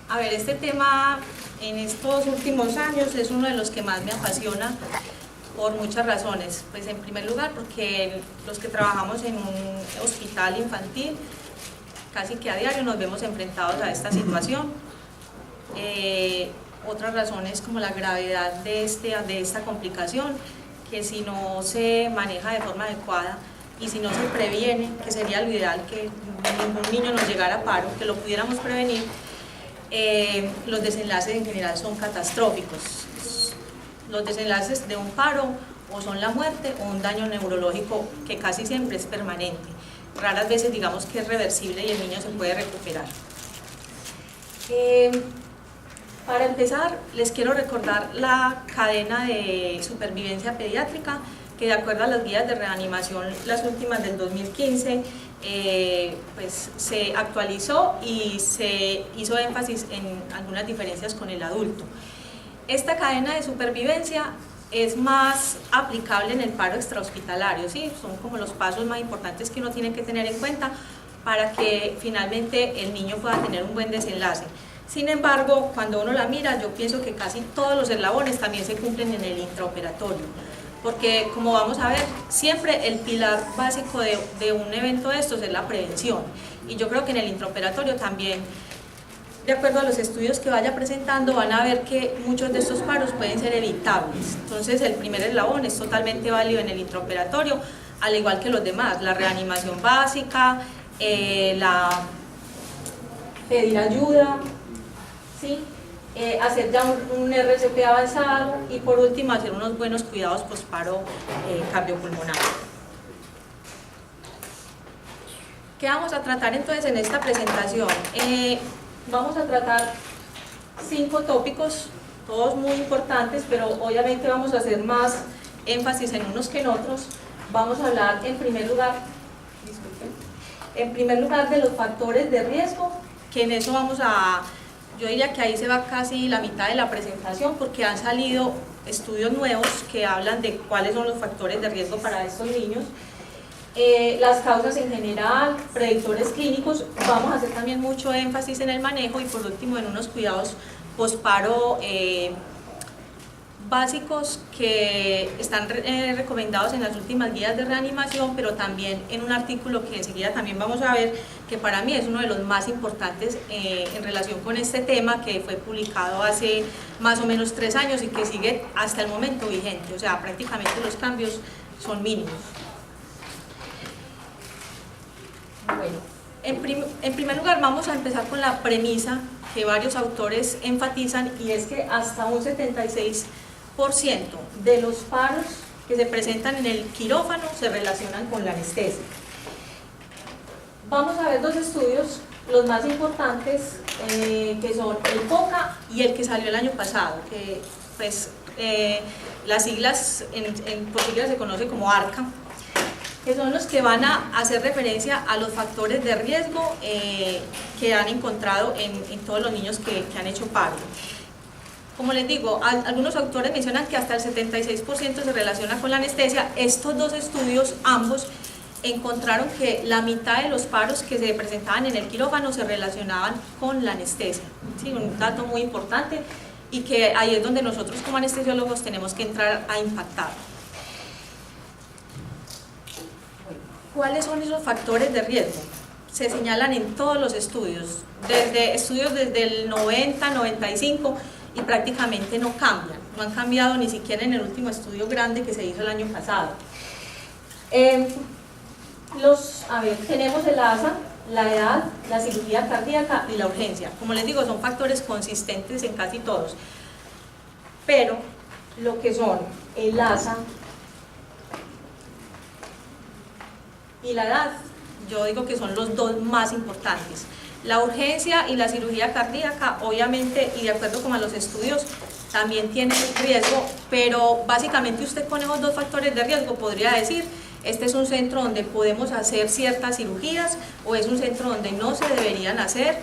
A ver, este tema en estos últimos años es uno de los que más me apasiona por muchas razones. Pues en primer lugar porque los que trabajamos en un hospital infantil casi que a diario nos vemos enfrentados a esta situación. Otra razón es como la gravedad de esta complicación, que si no se maneja de forma adecuada y si no se previene, que sería lo ideal que ningún niño nos llegara a paro, que lo pudiéramos prevenir, los desenlaces en general son catastróficos. Los desenlaces de un paro o son la muerte o un daño neurológico que casi siempre es permanente. Raras veces digamos que es reversible y el niño se puede recuperar. Para empezar, les quiero recordar la cadena de supervivencia pediátrica, que de acuerdo a las guías de reanimación, las últimas del 2015, pues se actualizó y se hizo énfasis en algunas diferencias con el adulto. Esta cadena de supervivencia es más aplicable en el paro extrahospitalario, ¿sí? Son como los pasos más importantes que uno tiene que tener en cuenta para que finalmente el niño pueda tener un buen desenlace. Sin embargo, cuando uno la mira, yo pienso que casi todos los eslabones también se cumplen en el intraoperatorio, porque como vamos a ver, siempre el pilar básico de un evento de estos es la prevención, y yo creo que en el intraoperatorio también, de acuerdo a los estudios que vaya presentando, van a ver que muchos de estos paros pueden ser evitables. Entonces el primer eslabón es totalmente válido en el intraoperatorio, al igual que los demás, la reanimación básica, pedir ayuda, ¿sí? Hacer ya un RCP avanzado y por último hacer unos buenos cuidados posparo cardiopulmonar. ¿Qué vamos a tratar entonces en esta presentación? Vamos a tratar 5 tópicos, todos muy importantes, pero obviamente vamos a hacer más énfasis en unos que en otros. Vamos a hablar en primer lugar de los factores de riesgo, que en eso yo diría que ahí se va casi la mitad de la presentación, porque han salido estudios nuevos que hablan de cuáles son los factores de riesgo para estos niños. Las causas en general, predictores clínicos, vamos a hacer también mucho énfasis en el manejo y por último en unos cuidados posparo básicos que están recomendados en las últimas guías de reanimación, pero también en un artículo que enseguida también vamos a ver, que para mí es uno de los más importantes en relación con este tema, que fue publicado hace más o menos 3 años y que sigue hasta el momento vigente, o sea, prácticamente los cambios son mínimos. Bueno, en primer lugar vamos a empezar con la premisa que varios autores enfatizan, y es que hasta un 76% de los paros que se presentan en el quirófano se relacionan con la anestesia. Vamos a ver 2 estudios, los más importantes, que son el POCA y el que salió el año pasado, que pues las siglas por siglas se conoce como ARCA, que son los que van a hacer referencia a los factores de riesgo que han encontrado en todos los niños que han hecho paro. Como les digo, algunos autores mencionan que hasta el 76% se relaciona con la anestesia. Estos 2 estudios, ambos, encontraron que la mitad de los paros que se presentaban en el quirófano se relacionaban con la anestesia. Sí, un dato muy importante y que ahí es donde nosotros como anestesiólogos tenemos que entrar a impactar. ¿Cuáles son esos factores de riesgo? Se señalan en todos los estudios, desde el 90, 95, y prácticamente no cambian, no han cambiado ni siquiera en el último estudio grande que se hizo el año pasado. Tenemos el ASA, la edad, la cirugía cardíaca y la urgencia. Como les digo, son factores consistentes en casi todos, pero lo que son el ASA y la edad, yo digo que son los 2 más importantes. La urgencia y la cirugía cardíaca, obviamente, y de acuerdo con los estudios, también tienen riesgo, pero básicamente usted con esos 2 factores de riesgo podría decir, este es un centro donde podemos hacer ciertas cirugías o es un centro donde no se deberían hacer.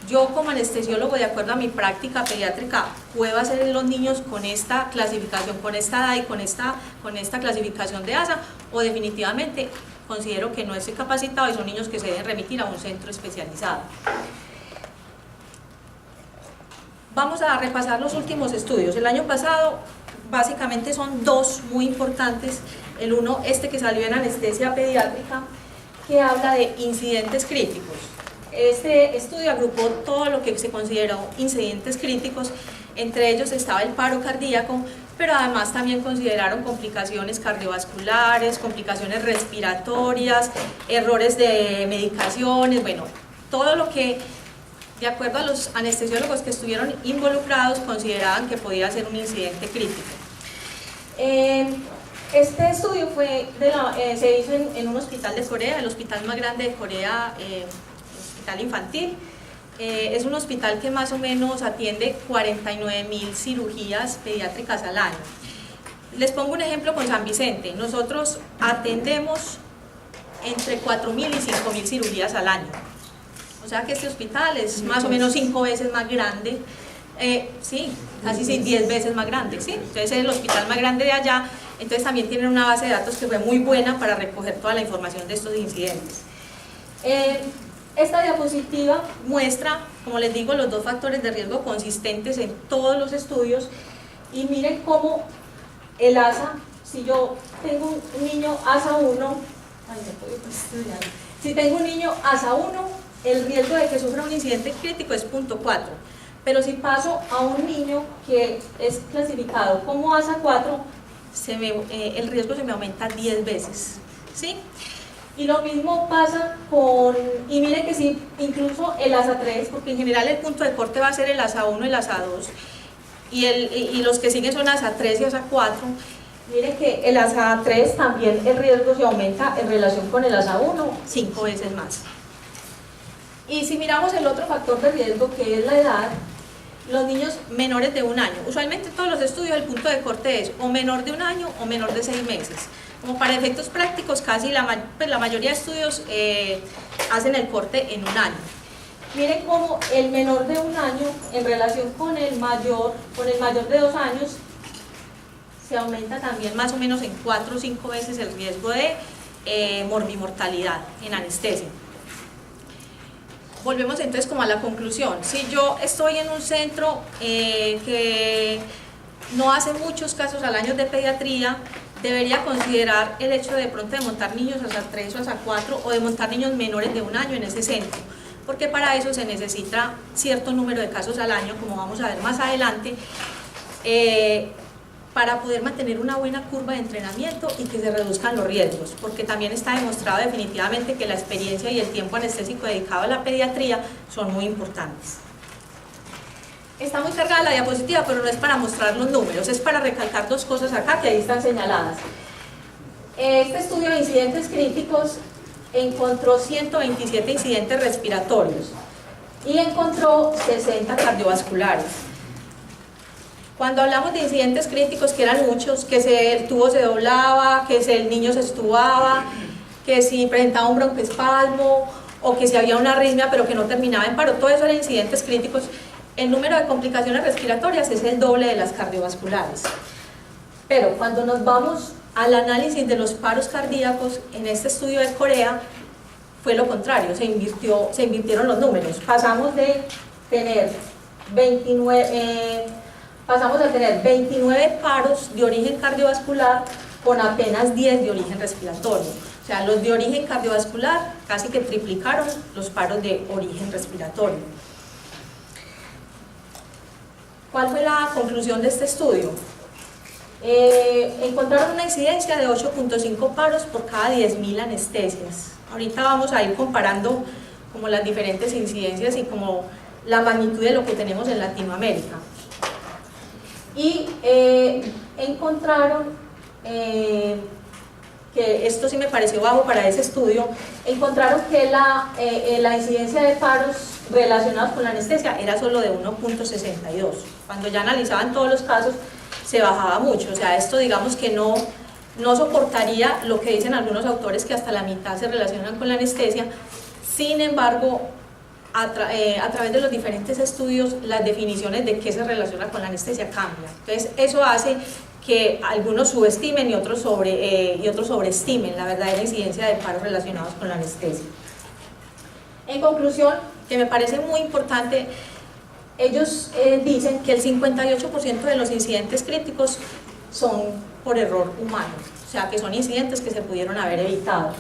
Yo como anestesiólogo, de acuerdo a mi práctica pediátrica, puedo hacer en los niños con esta clasificación, con esta edad y con esta clasificación de ASA, o definitivamente considero que no estoy capacitado y son niños que se deben remitir a un centro especializado. Vamos a repasar los últimos estudios. El año pasado básicamente son dos muy importantes. El uno, este que salió en anestesia pediátrica, que habla de incidentes críticos. Este estudio agrupó todo lo que se consideró incidentes críticos, entre ellos estaba el paro cardíaco, pero además también consideraron complicaciones cardiovasculares, complicaciones respiratorias, errores de medicaciones, bueno, todo lo que, de acuerdo a los anestesiólogos que estuvieron involucrados, consideraban que podía ser un incidente crítico. Este estudio se hizo en un hospital de Corea, el hospital más grande de Corea, hospital infantil. Es un hospital que más o menos atiende 49.000 cirugías pediátricas al año. Les pongo un ejemplo con San Vicente. Nosotros atendemos entre 4.000 y 5.000 cirugías al año. O sea que este hospital es más o menos 5 veces más grande, sí, casi 10 veces más grande, ¿sí? Entonces es el hospital más grande de allá, entonces también tienen una base de datos que fue muy buena para recoger toda la información de estos incidentes. Esta diapositiva muestra, como les digo, los dos factores de riesgo consistentes en todos los estudios, y miren cómo el ASA, si yo tengo un niño ASA 1, si tengo un niño ASA 1, el riesgo de que sufra un incidente crítico es 0.4, pero si paso a un niño que es clasificado como ASA 4, el riesgo se me aumenta 10 veces, ¿sí? Y lo mismo pasa con, y miren que sí, incluso el ASA 3, porque en general el punto de corte va a ser el ASA 1 y el ASA 2, y los que siguen son ASA 3 y ASA 4, miren que el ASA 3 también el riesgo se aumenta en relación con el ASA 1 5 veces más. Y si miramos el otro factor de riesgo, que es la edad, los niños menores de 1 año, usualmente en todos los estudios el punto de corte es o menor de 1 año o menor de 6 meses. Como para efectos prácticos, casi la mayoría de estudios hacen el corte en 1 año. Miren cómo el menor de 1 año en relación con el mayor de 2 años se aumenta también más o menos en 4 o 5 veces el riesgo de morbimortalidad en anestesia. Volvemos entonces como a la conclusión. Si yo estoy en un centro que no hace muchos casos al año de pediatría, debería considerar el hecho de pronto de montar niños ASA 3 o ASA 4 o de montar niños menores de 1 año en ese centro, porque para eso se necesita cierto número de casos al año, como vamos a ver más adelante, para poder mantener una buena curva de entrenamiento y que se reduzcan los riesgos, porque también está demostrado definitivamente que la experiencia y el tiempo anestésico dedicado a la pediatría son muy importantes. Está muy cargada la diapositiva, pero no es para mostrar los números, es para recalcar dos cosas acá que ahí están señaladas. Este estudio de incidentes críticos encontró 127 incidentes respiratorios y encontró 60 cardiovasculares. Cuando hablamos de incidentes críticos, que eran muchos, que el tubo se doblaba, que el niño se estubaba, que si presentaba un broncoespasmo o que si había una arritmia pero que no terminaba en paro, todo eso eran incidentes críticos. El número de complicaciones respiratorias es el doble de las cardiovasculares. Pero cuando nos vamos al análisis de los paros cardíacos, en este estudio de Corea, fue lo contrario, se invirtieron los números. Pasamos de tener 29 paros de origen cardiovascular con apenas 10 de origen respiratorio. O sea, los de origen cardiovascular casi que triplicaron los paros de origen respiratorio. ¿Cuál fue la conclusión de este estudio? Encontraron una incidencia de 8.5 paros por cada 10.000 anestesias. Ahorita vamos a ir comparando como las diferentes incidencias y como la magnitud de lo que tenemos en Latinoamérica. Y encontraron, que esto sí me pareció bajo para ese estudio, encontraron que la incidencia de paros relacionados con la anestesia era solo de 1.62. Cuando ya analizaban todos los casos se bajaba mucho, o sea, esto digamos que no soportaría lo que dicen algunos autores, que hasta la mitad se relacionan con la anestesia. Sin embargo, a través de los diferentes estudios, las definiciones de qué se relaciona con la anestesia cambian. Entonces eso hace que algunos subestimen y otros sobreestimen la verdadera incidencia de paros relacionados con la anestesia. En conclusión, que me parece muy importante, ellos dicen que el 58% de los incidentes críticos son por error humano, o sea que son incidentes que se pudieron haber evitado,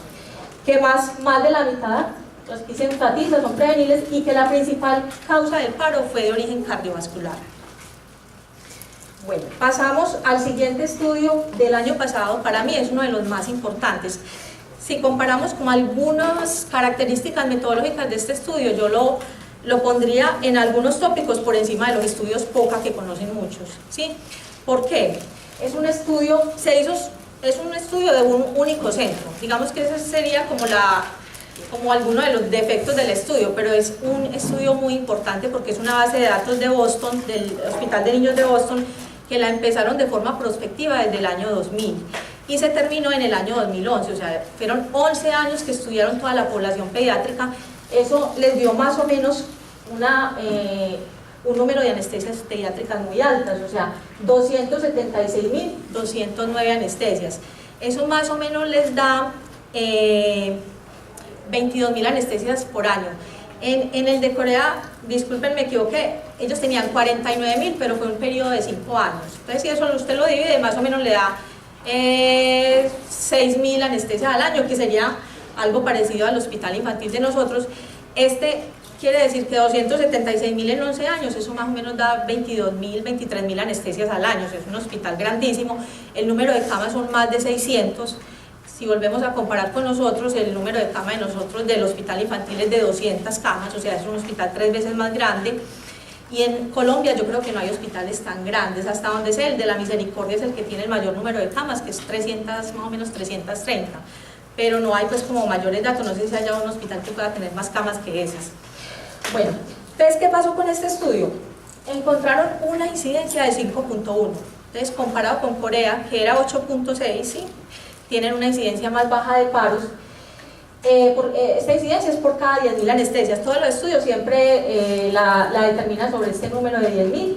que más de la mitad, los que se enfatizan, son prevenibles, y que la principal causa del paro fue de origen cardiovascular. Bueno, pasamos al siguiente estudio del año pasado. Para mí es uno de los más importantes. Si comparamos con algunas características metodológicas de este estudio, yo lo pondría en algunos tópicos por encima de los estudios POCA que conocen muchos, ¿sí? ¿Por qué? Es un estudio de un único centro. Digamos que ese sería como alguno de los defectos del estudio, pero es un estudio muy importante porque es una base de datos de Boston, del Hospital de Niños de Boston, que la empezaron de forma prospectiva desde el año 2000 y se terminó en el año 2011, o sea, fueron 11 años que estudiaron toda la población pediátrica. Eso les dio más o menos un número de anestesias pediátricas muy altas, o sea, 276.209 anestesias. Eso más o menos les da 22.000 anestesias por año. En el de Corea, disculpen, me equivoqué, ellos tenían 49.000, pero fue un periodo de 5 años. Entonces, si eso usted lo divide, más o menos le da 6.000 anestesias al año, que sería algo parecido al hospital infantil de nosotros. Este quiere decir que 276.000 en 11 años, eso más o menos da 22.000, 23.000 anestesias al año. O sea, es un hospital grandísimo. El número de camas son más de 600. Si volvemos a comparar con nosotros, el número de camas de nosotros del hospital infantil es de 200 camas, o sea, es un hospital 3 veces más grande. Y en Colombia yo creo que no hay hospitales tan grandes, hasta donde sé, el de la Misericordia es el que tiene el mayor número de camas, que es 300, más o menos 330. Pero no hay pues como mayores datos, no sé si haya un hospital que pueda tener más camas que esas. Bueno, entonces, ¿qué pasó con este estudio? Encontraron una incidencia de 5.1. Entonces, comparado con Corea, que era 8.6, ¿sí? Tienen una incidencia más baja de paros. Esta incidencia es por cada 10.000 anestesias. Todos los estudios siempre la determinan sobre este número de 10.000,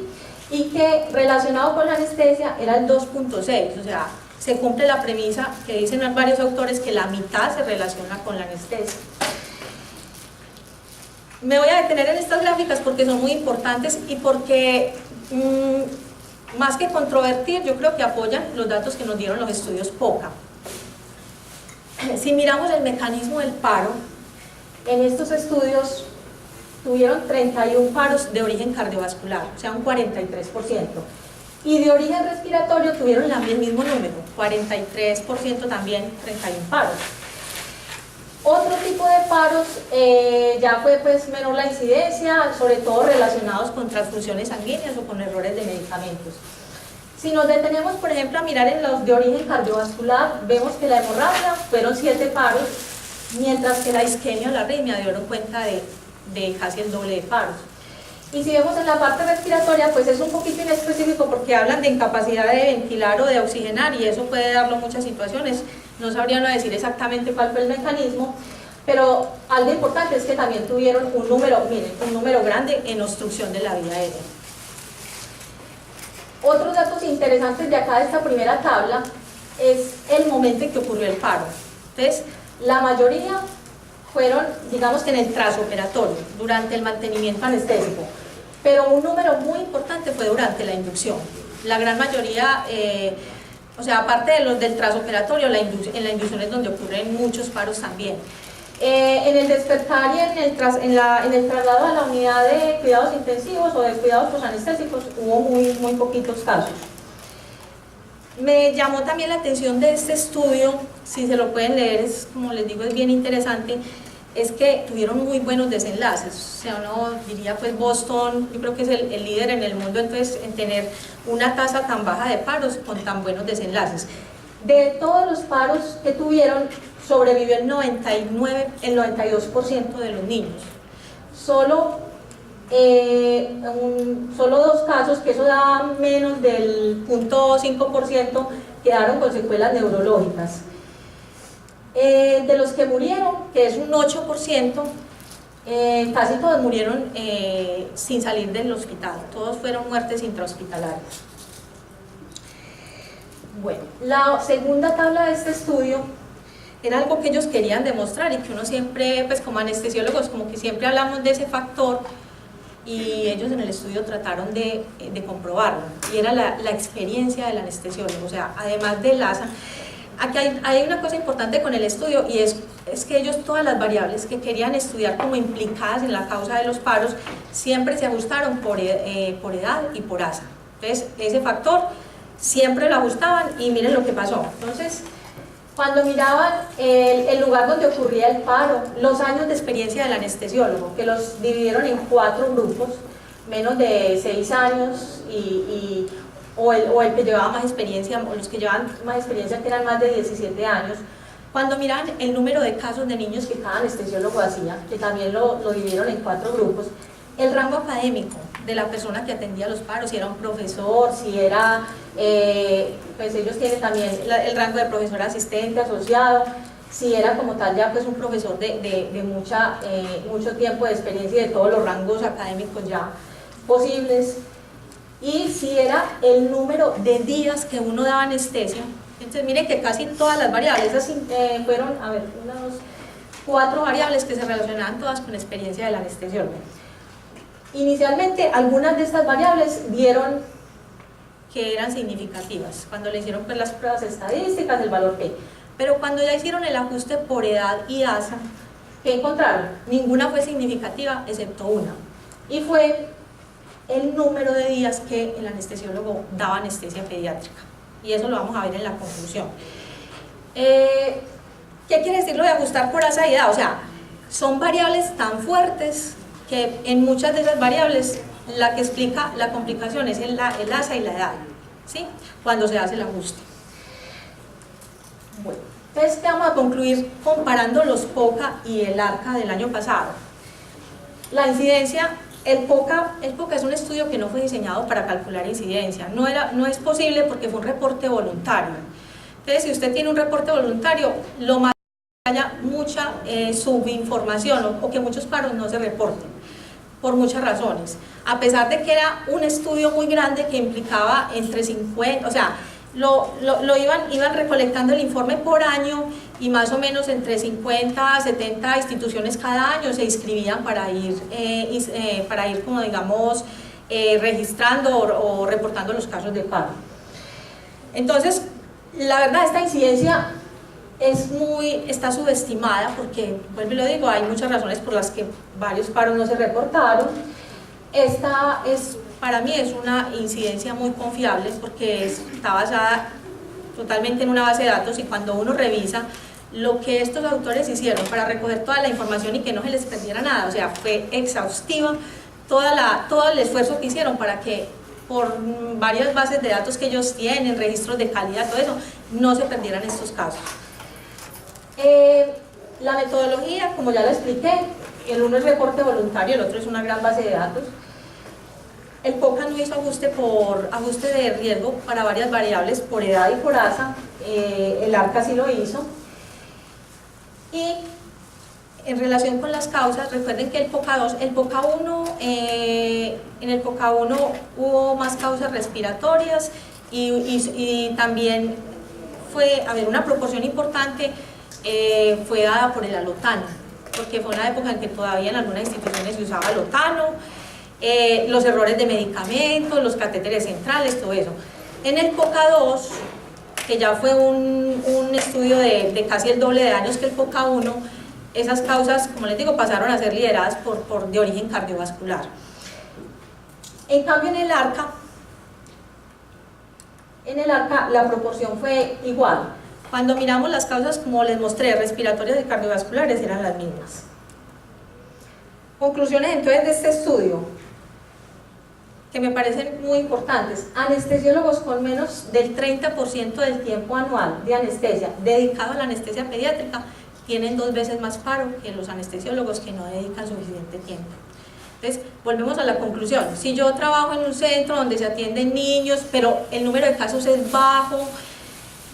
y que relacionado con la anestesia era el 2.6, o sea, se cumple la premisa que dicen varios autores que la mitad se relaciona con la anestesia. Me voy a detener en estas gráficas porque son muy importantes y porque más que controvertir, yo creo que apoyan los datos que nos dieron los estudios POCA. Si miramos el mecanismo del paro, en estos estudios tuvieron 31 paros de origen cardiovascular, o sea un 43%, y de origen respiratorio tuvieron el mismo número, 43% también, 31 paros. Otro tipo de paros ya fue pues menor la incidencia, sobre todo relacionados con transfusiones sanguíneas o con errores de medicamentos. Si nos detenemos, por ejemplo, a mirar en los de origen cardiovascular, vemos que la hemorragia fueron 7 paros, mientras que la isquemia o la arritmia dieron cuenta de casi el doble de paros. Y si vemos en la parte respiratoria, pues es un poquito inespecífico porque hablan de incapacidad de ventilar o de oxigenar, y eso puede darlo muchas situaciones. No sabría no decir exactamente cuál fue el mecanismo, pero algo importante es que también tuvieron un número, miren, un número grande en obstrucción de la vía aérea. Otros datos interesantes de acá de esta primera tabla es el momento en que ocurrió el paro. Entonces, la mayoría fueron, digamos que en el trasoperatorio, durante el mantenimiento anestésico, pero un número muy importante fue durante la inducción. La gran mayoría, o sea, aparte de los del trasoperatorio, en la inducción es donde ocurren muchos paros también. En el despertar y en el traslado a la unidad de cuidados intensivos o de cuidados posanestésicos hubo muy poquitos casos. Me llamó también la atención de este estudio, si se lo pueden leer, es, como les digo, es bien interesante, es que tuvieron muy buenos desenlaces. O sea, uno diría, pues Boston, yo creo que es el líder en el mundo entonces en tener una tasa tan baja de paros con tan buenos desenlaces. De todos los paros que tuvieron, sobrevivió el 92% de los niños. Solo 2 casos, que eso da menos del 0.5%, quedaron con secuelas neurológicas. De los que murieron, que es un 8%, casi todos murieron sin salir del hospital, todos fueron muertes intrahospitalarias. Bueno, la segunda tabla de este estudio era algo que ellos querían demostrar y que uno siempre, pues como anestesiólogos, como que siempre hablamos de ese factor, y ellos en el estudio trataron de comprobarlo, y era la experiencia del anestesiólogo. O sea, además del ASA, aquí hay una cosa importante con el estudio, y es que ellos, todas las variables que querían estudiar como implicadas en la causa de los paros, siempre se ajustaron por edad y por ASA. Entonces, ese factor siempre lo ajustaban, y miren lo que pasó. Entonces, cuando miraban el lugar donde ocurría el paro, los años de experiencia del anestesiólogo, que los dividieron en 4 grupos, menos de 6 años, o el que llevaba más experiencia, o los que llevaban más experiencia, que eran más de 17 años, cuando miraban el número de casos de niños que cada anestesiólogo hacía, que también lo dividieron en 4 grupos, el rango académico de la persona que atendía los paros, si era un profesor, si era, pues ellos tienen también el rango de profesor asistente, asociado, si era como tal ya pues un profesor de mucho tiempo de experiencia y de todos los rangos académicos ya posibles, y si era el número de días que uno daba anestesia. Entonces miren que casi todas las variables, así, fueron, a ver, 1, 2, 4 variables que se relacionaban todas con la experiencia del anestesiólogo. Inicialmente algunas de estas variables dieron que eran significativas, cuando le hicieron pues las pruebas estadísticas, el valor P, pero cuando ya hicieron el ajuste por edad y ASA, ¿qué encontraron? Ninguna fue significativa excepto una, y fue el número de días que el anestesiólogo daba anestesia pediátrica, y eso lo vamos a ver en la conclusión. ¿Qué quiere decir lo de ajustar por ASA y edad? O sea, son variables tan fuertes que en muchas de esas variables la que explica la complicación es el ASA y la edad, ¿sí? Cuando se hace el ajuste. Bueno, entonces vamos a concluir comparando los POCA y el ARCA del año pasado. La incidencia, el POCA es un estudio que no fue diseñado para calcular incidencia, no es posible porque fue un reporte voluntario. Entonces, si usted tiene un reporte voluntario, lo más que haya mucha subinformación o que muchos paros no se reporten, por muchas razones, a pesar de que era un estudio muy grande que implicaba entre 50, o sea, iban recolectando el informe por año, y más o menos entre 50 a 70 instituciones cada año se inscribían para ir como digamos registrando o reportando los casos de paro. Entonces, la verdad, esta incidencia está subestimada porque, vuelvo y lo digo, hay muchas razones por las que varios paros no se reportaron. Esta para mí es una incidencia muy confiable porque está basada totalmente en una base de datos, y cuando uno revisa lo que estos autores hicieron para recoger toda la información y que no se les perdiera nada, o sea, fue exhaustiva todo el esfuerzo que hicieron para que por varias bases de datos que ellos tienen, registros de calidad, todo eso, no se perdieran estos casos. La metodología, como ya lo expliqué, el uno es reporte voluntario, el otro es una gran base de datos. El POCA no hizo ajuste de riesgo para varias variables, por edad y por ASA, el ARCA sí lo hizo. Y en relación con las causas, recuerden que el POCA 2, el POCA 1, en el POCA 1 hubo más causas respiratorias y también fue, una proporción importante fue dada por el alotano, porque fue una época en que todavía en algunas instituciones se usaba alotano, los errores de medicamentos, los catéteres centrales, todo eso. En el POCA 2, que ya fue un estudio de casi el doble de años que el POCA 1, esas causas, como les digo, pasaron a ser lideradas de origen cardiovascular. En cambio, en el ARCA la proporción fue igual. Cuando miramos las causas, como les mostré, respiratorias y cardiovasculares, eran las mismas. Conclusiones entonces de este estudio, que me parecen muy importantes. Anestesiólogos con menos del 30% del tiempo anual de anestesia dedicado a la anestesia pediátrica tienen 2 veces más paro que los anestesiólogos que no dedican suficiente tiempo. Entonces, volvemos a la conclusión. Si yo trabajo en un centro donde se atienden niños, pero el número de casos es bajo,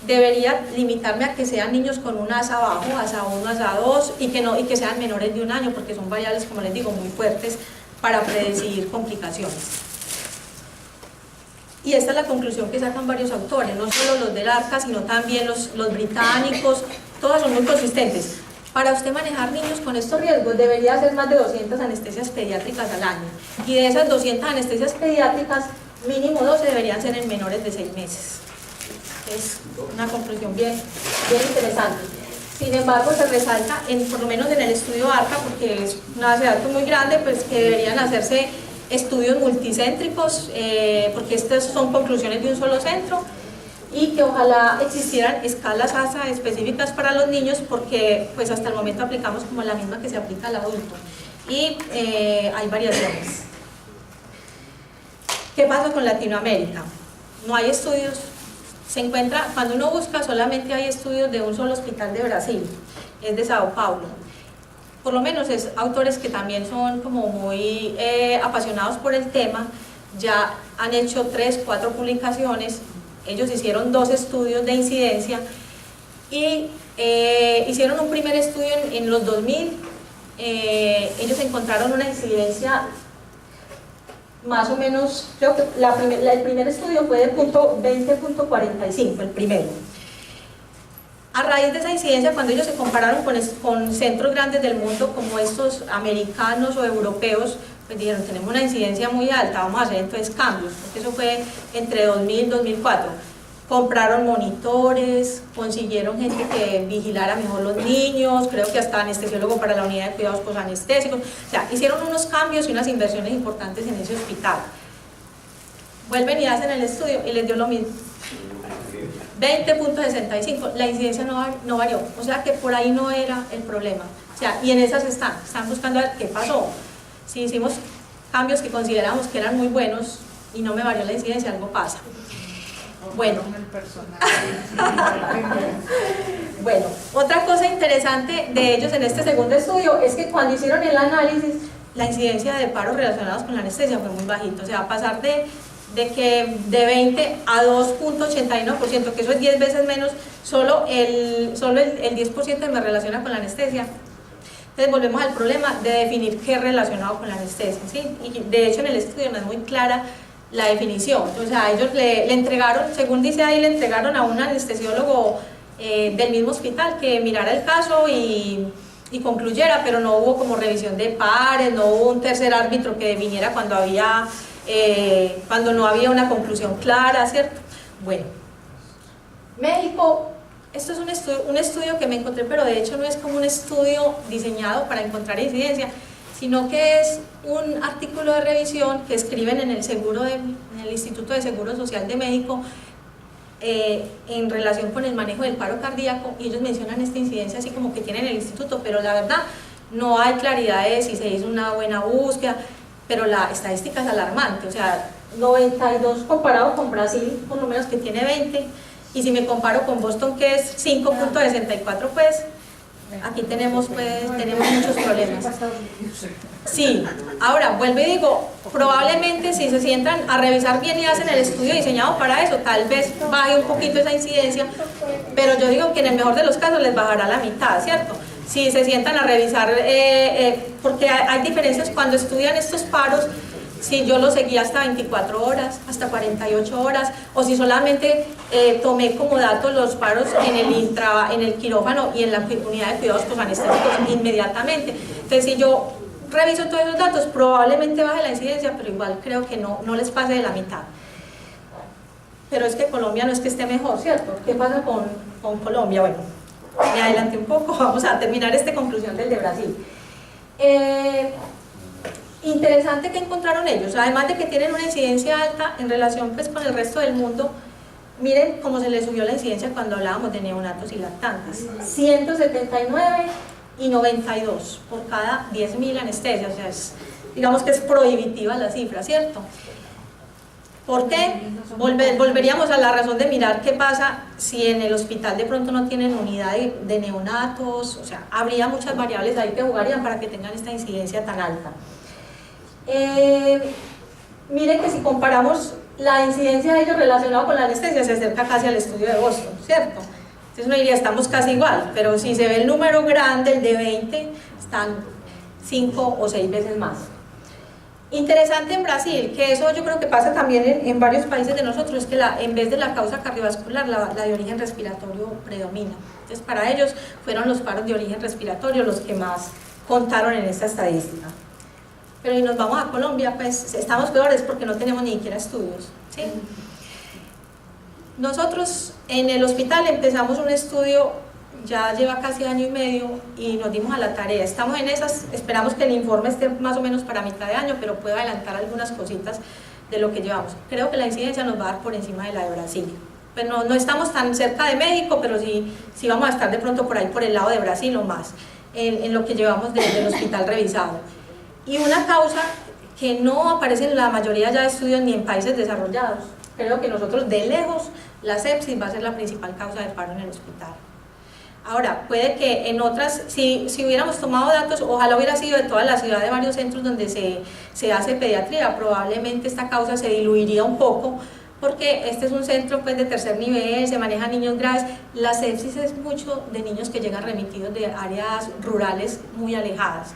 debería limitarme a que sean niños con un ASA bajo, ASA 1, ASA 2, y que sean menores de 1 año, porque son variables, como les digo, muy fuertes para predecir complicaciones. Y esta es la conclusión que sacan varios autores, no solo los del ARCA, sino también los británicos, todas son muy consistentes. Para usted manejar niños con estos riesgos debería hacer más de 200 anestesias pediátricas al año, y de esas 200 anestesias pediátricas, mínimo 12 deberían ser en menores de 6 meses. Es una conclusión bien interesante. Sin embargo, se resalta, por lo menos en el estudio ARCA, porque es una base de datos muy grande, pues que deberían hacerse estudios multicéntricos, porque estas son conclusiones de un solo centro, y que ojalá existieran escalas ASA específicas para los niños, porque pues hasta el momento aplicamos como la misma que se aplica al adulto, y hay variaciones. ¿Qué pasa con Latinoamérica? No hay estudios. Se encuentra, cuando uno busca, solamente hay estudios de un solo hospital de Brasil, es de Sao Paulo. Por lo menos es autores que también son como muy apasionados por el tema, ya han hecho 3, 4 publicaciones, ellos hicieron 2 estudios de incidencia y hicieron un primer estudio en los 2000, ellos encontraron una incidencia más o menos, creo que el primer estudio fue de 20.45, el primero. A raíz de esa incidencia, cuando ellos se compararon con centros grandes del mundo como estos americanos o europeos, pues dijeron, tenemos una incidencia muy alta, vamos a hacer entonces cambios, porque eso fue entre 2000 y 2004. Compraron monitores, consiguieron gente que vigilara mejor los niños, creo que hasta anestesiólogo para la unidad de cuidados posanestésicos, o sea, hicieron unos cambios y unas inversiones importantes en ese hospital. Vuelven y hacen el estudio y les dio lo mismo. 20.65, la incidencia no varió, o sea que por ahí no era el problema, o sea, y en esas están buscando a ver qué pasó. Si hicimos cambios que consideramos que eran muy buenos y no me varió la incidencia, algo pasa. Bueno. Bueno, otra cosa interesante de ellos en este segundo estudio es que cuando hicieron el análisis, la incidencia de paros relacionados con la anestesia fue muy bajito, o sea, a pasar de 20 a 2.81%, que eso es 10 veces menos, solo el 10% me relaciona con la anestesia. Entonces volvemos al problema de definir qué es relacionado con la anestesia, ¿sí? Y de hecho en el estudio no es muy clara la definición, o sea, ellos le entregaron, según dice ahí, le entregaron a un anestesiólogo del mismo hospital que mirara el caso y concluyera, pero no hubo como revisión de pares, no hubo un tercer árbitro que viniera cuando no había una conclusión clara, ¿cierto? Bueno, México, esto es un estudio que me encontré, pero de hecho no es como un estudio diseñado para encontrar incidencia, sino que es un artículo de revisión que escriben en el Instituto de Seguro Social de México en relación con el manejo del paro cardíaco, y ellos mencionan esta incidencia así como que tienen el instituto, pero la verdad no hay claridad de si se hizo una buena búsqueda, pero la estadística es alarmante, o sea, 92 comparado con Brasil, por lo menos que tiene 20, y si me comparo con Boston, que es 5.64, pues aquí tenemos muchos problemas. Sí, ahora vuelvo y digo, probablemente si se sientan a revisar bien y hacen el estudio diseñado para eso, tal vez baje un poquito esa incidencia, pero yo digo que en el mejor de los casos les bajará la mitad, ¿cierto? Si se sientan a revisar, porque hay diferencias cuando estudian estos paros, si yo lo seguí hasta 24 horas, hasta 48 horas, o si solamente tomé como datos los paros en el quirófano y en la unidad de cuidados posanestésicos inmediatamente. Entonces, si yo reviso todos esos datos, probablemente baje la incidencia, pero igual creo que no les pase de la mitad. Pero es que Colombia no es que esté mejor, ¿cierto? ¿Qué pasa con Colombia? Bueno, me adelanté un poco, vamos a terminar esta conclusión del de Brasil. Interesante que encontraron ellos, además de que tienen una incidencia alta en relación pues, con el resto del mundo. Miren cómo se les subió la incidencia cuando hablábamos de neonatos y lactantes, 179 y 92 por cada 10.000 anestesias, o sea, digamos que es prohibitiva la cifra, ¿cierto? ¿Por qué? Volveríamos a la razón de mirar qué pasa si en el hospital de pronto no tienen unidad de neonatos, o sea, habría muchas variables ahí que jugarían para que tengan esta incidencia tan alta. Miren que si comparamos la incidencia de ellos relacionada con la anestesia, se acerca casi al estudio de Boston, ¿cierto? Entonces uno diría, estamos casi igual, pero si se ve el número grande, el de 20, están 5 o 6 veces más. Interesante en Brasil, que eso yo creo que pasa también en varios países de nosotros, que en vez de la causa cardiovascular, la de origen respiratorio predomina. Entonces para ellos fueron los paros de origen respiratorio los que más contaron en esta estadística. Pero si nos vamos a Colombia, pues estamos peores porque no tenemos ni siquiera estudios, ¿sí? Nosotros en el hospital empezamos un estudio, ya lleva casi año y medio, y nos dimos a la tarea. Estamos en esas, esperamos que el informe esté más o menos para mitad de año, pero puedo adelantar algunas cositas de lo que llevamos. Creo que la incidencia nos va a dar por encima de la de Brasil. Pues no estamos tan cerca de México, pero sí vamos a estar de pronto por ahí, por el lado de Brasil o más, en lo que llevamos del hospital revisado. Y una causa que no aparece en la mayoría ya de estudios ni en países desarrollados. Creo que nosotros de lejos la sepsis va a ser la principal causa de paro en el hospital. Ahora, puede que en otras, si hubiéramos tomado datos, ojalá hubiera sido de toda la ciudad, de varios centros donde se hace pediatría, probablemente esta causa se diluiría un poco, porque este es un centro pues, de tercer nivel, se manejan niños graves. La sepsis es mucho de niños que llegan remitidos de áreas rurales muy alejadas.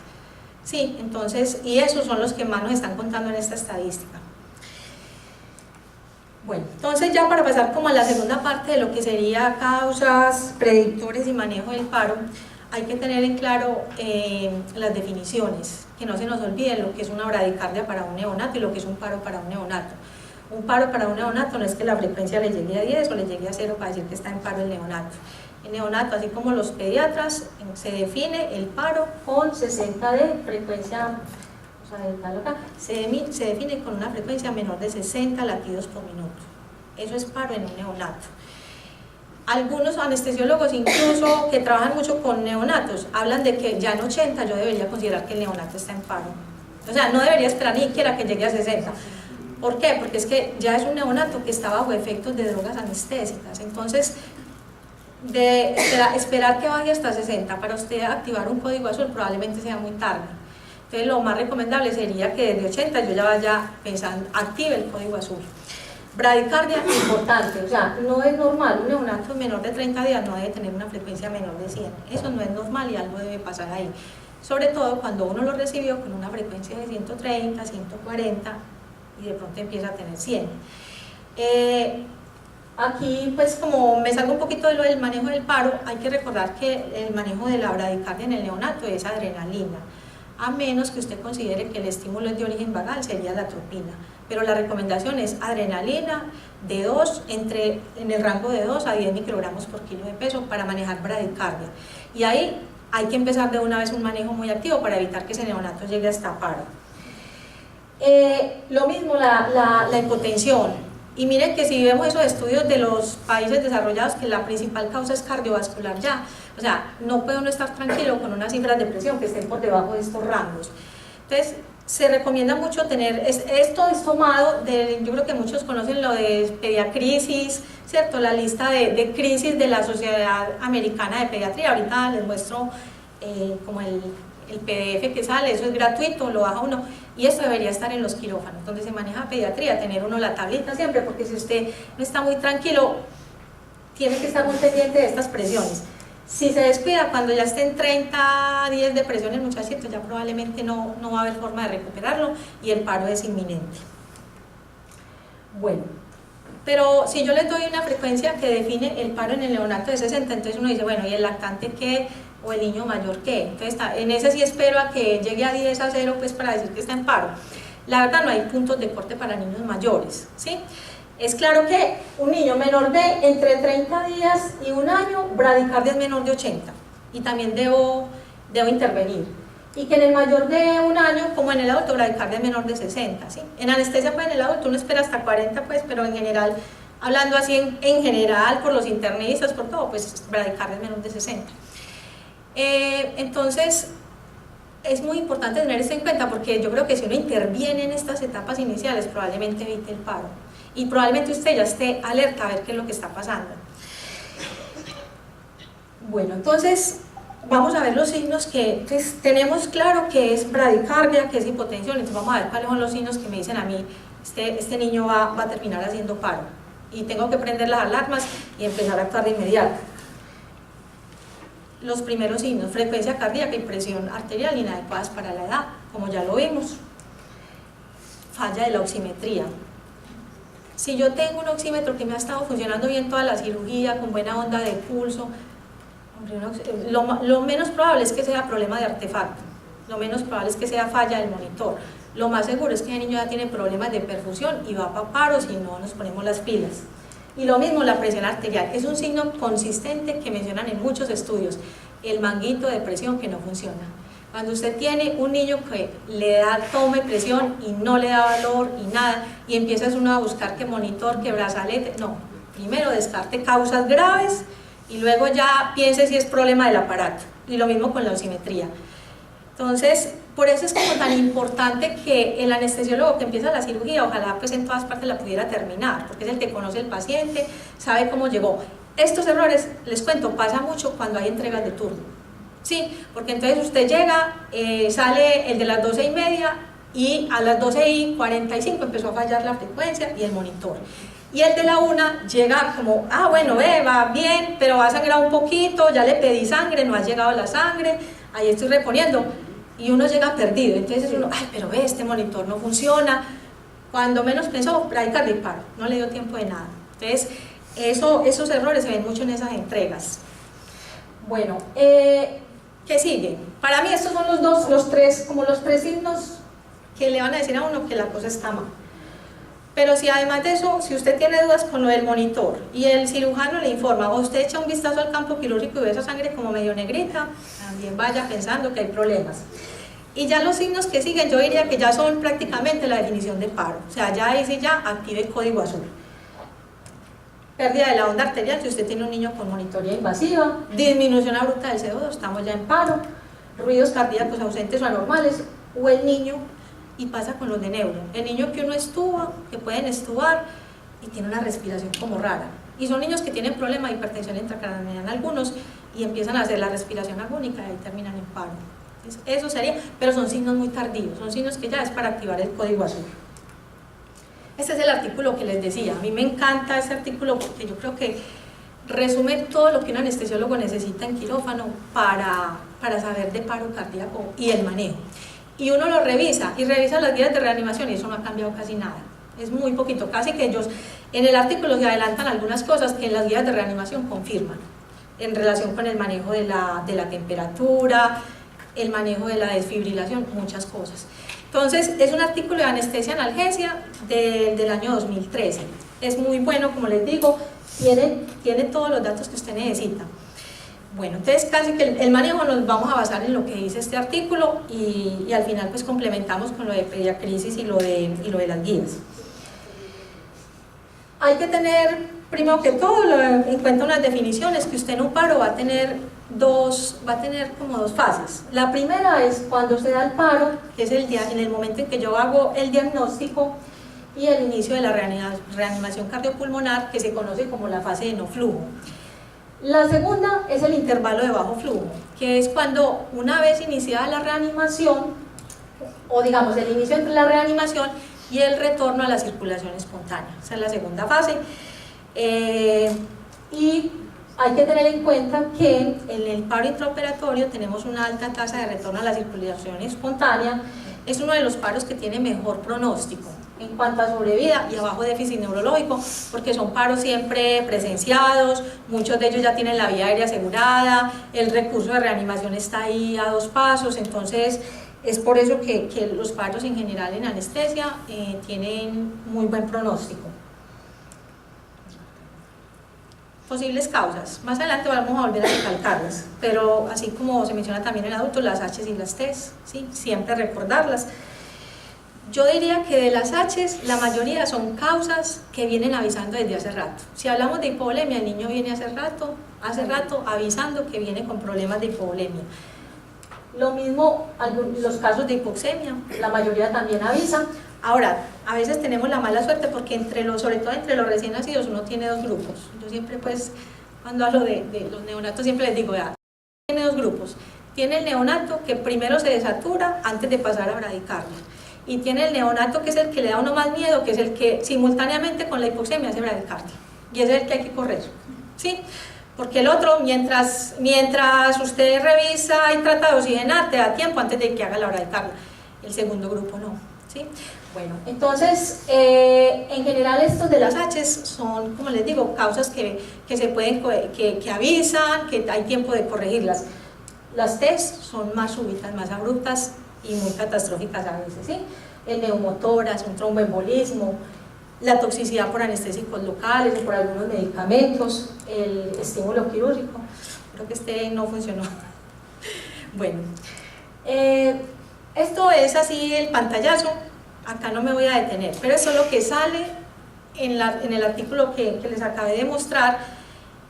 Sí, entonces, y esos son los que más nos están contando en esta estadística. Bueno, entonces ya para pasar como a la segunda parte de lo que sería causas, predictores y manejo del paro, hay que tener en claro las definiciones, que no se nos olviden lo que es una bradicardia para un neonato y lo que es un paro para un neonato. Un paro para un neonato no es que la frecuencia le llegue a 10 o le llegue a 0 para decir que está en paro el neonato. El neonato, así como los pediatras, se define el paro con 60 de frecuencia. Se define con una frecuencia menor de 60 latidos por minuto. Eso es paro en un neonato. Algunos anestesiólogos incluso que trabajan mucho con neonatos hablan de que ya en 80 yo debería considerar que el neonato está en paro. O sea, no debería esperar ni siquiera que llegue a 60. ¿Por qué? Porque es que ya es un neonato que está bajo efectos de drogas anestésicas. Entonces, esperar que baje hasta 60 para usted activar un código azul probablemente sea muy tarde. Entonces lo más recomendable sería que desde 80 yo ya vaya pensando, active el código azul. Bradicardia, importante, o sea, no es normal, un neonato menor de 30 días no debe tener una frecuencia menor de 100, eso no es normal y algo debe pasar ahí. Sobre todo cuando uno lo recibió con una frecuencia de 130, 140 y de pronto empieza a tener 100. Aquí pues como me salgo un poquito de lo del manejo del paro, hay que recordar que el manejo de la bradicardia en el neonato es adrenalina, a menos que usted considere que el estímulo es de origen vagal, sería la atropina, pero la recomendación es adrenalina de en el rango de 2 a 10 microgramos por kilo de peso para manejar bradicardia, y ahí hay que empezar de una vez un manejo muy activo para evitar que ese neonato llegue hasta paro. Lo mismo la hipotensión. Y miren que si vemos esos estudios de los países desarrollados, que la principal causa es cardiovascular ya, o sea, no puede uno estar tranquilo con unas cifras de presión que estén por debajo de estos rangos. Entonces, se recomienda mucho tener, esto es tomado yo creo que muchos conocen lo de Pediacrisis, ¿cierto? La lista de crisis de la Sociedad Americana de Pediatría. Ahorita les muestro como el PDF que sale, eso es gratuito, lo baja uno, y esto debería estar en los quirófanos, donde se maneja pediatría, tener uno la tablita siempre, porque si usted no está muy tranquilo, tiene que estar muy pendiente de estas presiones. Si se descuida, cuando ya esté en 30 días de presión el muchachito, ya probablemente no va a haber forma de recuperarlo y el paro es inminente. Bueno, pero si yo les doy una frecuencia que define el paro en el neonato de 60, entonces uno dice, bueno, ¿y el lactante qué? ¿O el niño mayor qué? Entonces en ese sí espero a que llegue a 10 a 0 pues para decir que está en paro. La verdad no hay puntos de corte para niños mayores, ¿sí? Es claro que un niño menor de entre 30 días y un año, bradicardia es menor de 80 y también debo intervenir. Y que en el mayor de un año, como en el adulto, bradicardia es menor de 60, ¿sí? En anestesia pues en el adulto uno espera hasta 40 pues, pero en general, hablando así en general por los internistas, por todo, pues bradicardia es menor de 60. Entonces es muy importante tener esto en cuenta, porque yo creo que si uno interviene en estas etapas iniciales probablemente evite el paro y probablemente usted ya esté alerta a ver qué es lo que está pasando. Bueno, entonces vamos a ver los signos que pues, tenemos claro que es bradicardia, que es hipotensión. Entonces vamos a ver cuáles son los signos que me dicen a mí este niño va a terminar haciendo paro y tengo que prender las alarmas y empezar a actuar de inmediato. Los primeros signos: frecuencia cardíaca y presión arterial inadecuadas para la edad, como ya lo vimos. falla de la oximetría. Si yo tengo un oxímetro que me ha estado funcionando bien toda la cirugía, con buena onda de pulso, lo menos probable es que sea problema de artefacto, lo menos probable es que sea falla del monitor. Lo más seguro es que el niño ya tiene problemas de perfusión y va para paro si no nos ponemos las pilas. Y lo mismo la presión arterial, es un signo consistente que mencionan en muchos estudios, el manguito de presión que no funciona. Cuando usted tiene un niño que le da toma y presión y no le da valor y nada, y empiezas uno a buscar qué monitor, qué brazalete, no, primero descarte causas graves y luego ya piense si es problema del aparato, y lo mismo con la oximetría. Entonces, por eso es como tan importante que el anestesiólogo que empieza la cirugía, ojalá pues en todas partes la pudiera terminar, porque es el que conoce el paciente, sabe cómo llegó. Estos errores, les cuento, pasa mucho cuando hay entregas de turno, ¿sí? Porque entonces usted llega, sale el de las 12:30 y a las 12:45 empezó a fallar la frecuencia y el monitor. Y el de la 1 llega como, bueno, va bien, pero va a sangrar un poquito, ya le pedí sangre, no ha llegado la sangre, ahí estoy reponiendo. Y uno llega perdido, entonces uno, pero este monitor no funciona, cuando menos pensó, bradicardia y paro, no le dio tiempo de nada. Entonces, esos errores se ven mucho en esas entregas. Bueno, ¿qué sigue? Para mí estos son los tres signos que le van a decir a uno que la cosa está mal. Pero si además de eso, si usted tiene dudas con lo del monitor y el cirujano le informa, o usted echa un vistazo al campo quirúrgico y ve esa sangre como medio negrita, también vaya pensando que hay problemas. Y ya los signos que siguen, yo diría que ya son prácticamente la definición de paro, o sea, ya ahí sí ya active el código azul. Pérdida de la onda arterial, si usted tiene un niño con monitoría invasiva, disminución abrupta del CO2, estamos ya en paro, ruidos cardíacos ausentes o anormales, o el niño, y pasa con los de neuro, el niño que uno estuba, que pueden estubar y tiene una respiración como rara, y son niños que tienen problema de hipertensión intracraniana algunos y empiezan a hacer la respiración agónica y ahí terminan en paro. Entonces, eso sería, pero son signos muy tardíos, son signos que ya es para activar el código azul. Este es el artículo que les decía, a mí me encanta ese artículo porque yo creo que resume todo lo que un anestesiólogo necesita en quirófano para saber de paro cardíaco y el manejo. Y uno lo revisa, y revisa las guías de reanimación y eso no ha cambiado casi nada, es muy poquito, casi que ellos en el artículo se adelantan algunas cosas que en las guías de reanimación confirman, en relación con el manejo de la temperatura, el manejo de la desfibrilación, muchas cosas. Entonces, es un artículo de anestesia analgesia del año 2013, es muy bueno, como les digo, tiene todos los datos que usted necesita. Bueno, entonces casi que el manejo nos vamos a basar en lo que dice este artículo y al final pues complementamos con lo de pediatricis y lo de las guías. Hay que tener, primero que todo, en cuenta unas definiciones, que usted en un paro va a tener como dos fases. La primera es cuando se da el paro, que es en el momento en que yo hago el diagnóstico, y el inicio de la reanimación cardiopulmonar, que se conoce como la fase de no flujo. La segunda es el intervalo de bajo flujo, que es cuando una vez iniciada la reanimación, o digamos el inicio entre la reanimación y el retorno a la circulación espontánea. Esa es la segunda fase. Y hay que tener en cuenta que en el paro intraoperatorio tenemos una alta tasa de retorno a la circulación espontánea, es uno de los paros que tiene mejor pronóstico en cuanto a sobrevida y a bajo déficit neurológico, porque son paros siempre presenciados, muchos de ellos ya tienen la vía aérea asegurada, el recurso de reanimación está ahí a 2 pasos, entonces es por eso que los paros en general en anestesia tienen muy buen pronóstico. Posibles causas, más adelante vamos a volver a recalcarlas, pero así como se menciona también en adultos, las H y las T, ¿sí? Siempre recordarlas. Yo diría que de las H, la mayoría son causas que vienen avisando desde hace rato. Si hablamos de hipovolemia, el niño viene hace rato avisando que viene con problemas de hipovolemia. Lo mismo los casos de hipoxemia, la mayoría también avisan. Ahora, a veces tenemos la mala suerte porque sobre todo entre los recién nacidos uno tiene 2 grupos. Yo siempre pues, cuando hablo de los neonatos siempre les digo, tiene 2 grupos. Tiene el neonato que primero se desatura antes de pasar a bradicardia. Y tiene el neonato que es el que le da a uno más miedo, que es el que simultáneamente con la hipoxemia hace bradicardia. Y ese es el que hay que correr, ¿sí? Porque el otro, mientras usted revisa y trata de oxigenar, te da tiempo antes de que haga la bradicardia. El segundo grupo no. ¿sí? Bueno, entonces, en general estos de las H son, como les digo, causas que se pueden, que avisan, que hay tiempo de corregirlas. Las T son más súbitas, más abruptas y muy catastróficas a veces, ¿sí? El neumotórax, un tromboembolismo, la toxicidad por anestésicos locales o por algunos medicamentos, el estímulo quirúrgico. Creo que este no funcionó. Bueno, esto es así el pantallazo. Acá no me voy a detener, pero eso es lo que sale en el artículo que les acabé de mostrar,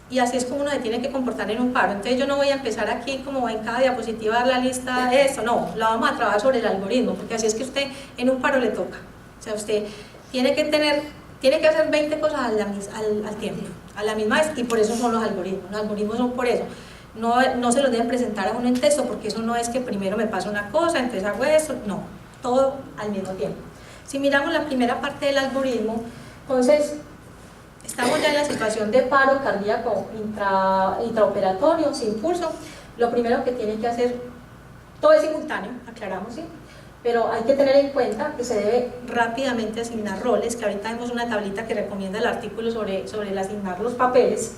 y así es como uno se tiene que comportar en un paro. Entonces yo no voy a empezar aquí como en cada diapositiva a dar la lista de esto, no, la vamos a trabajar sobre el algoritmo, porque así es que usted en un paro le toca. O sea, usted tiene que hacer 20 cosas al tiempo, a la misma vez, y por eso son los algoritmos son por eso. No se los deben presentar a uno en texto, porque eso no es que primero me pasa una cosa, entonces hago esto, no, todo al mismo tiempo. Si miramos la primera parte del algoritmo, entonces estamos ya en la situación de paro cardíaco intraoperatorio, sin pulso. Lo primero que tienen que hacer, todo es simultáneo, aclaramos, ¿sí? Pero hay que tener en cuenta que se debe rápidamente asignar roles, que ahorita vemos una tablita que recomienda el artículo sobre el asignar los papeles.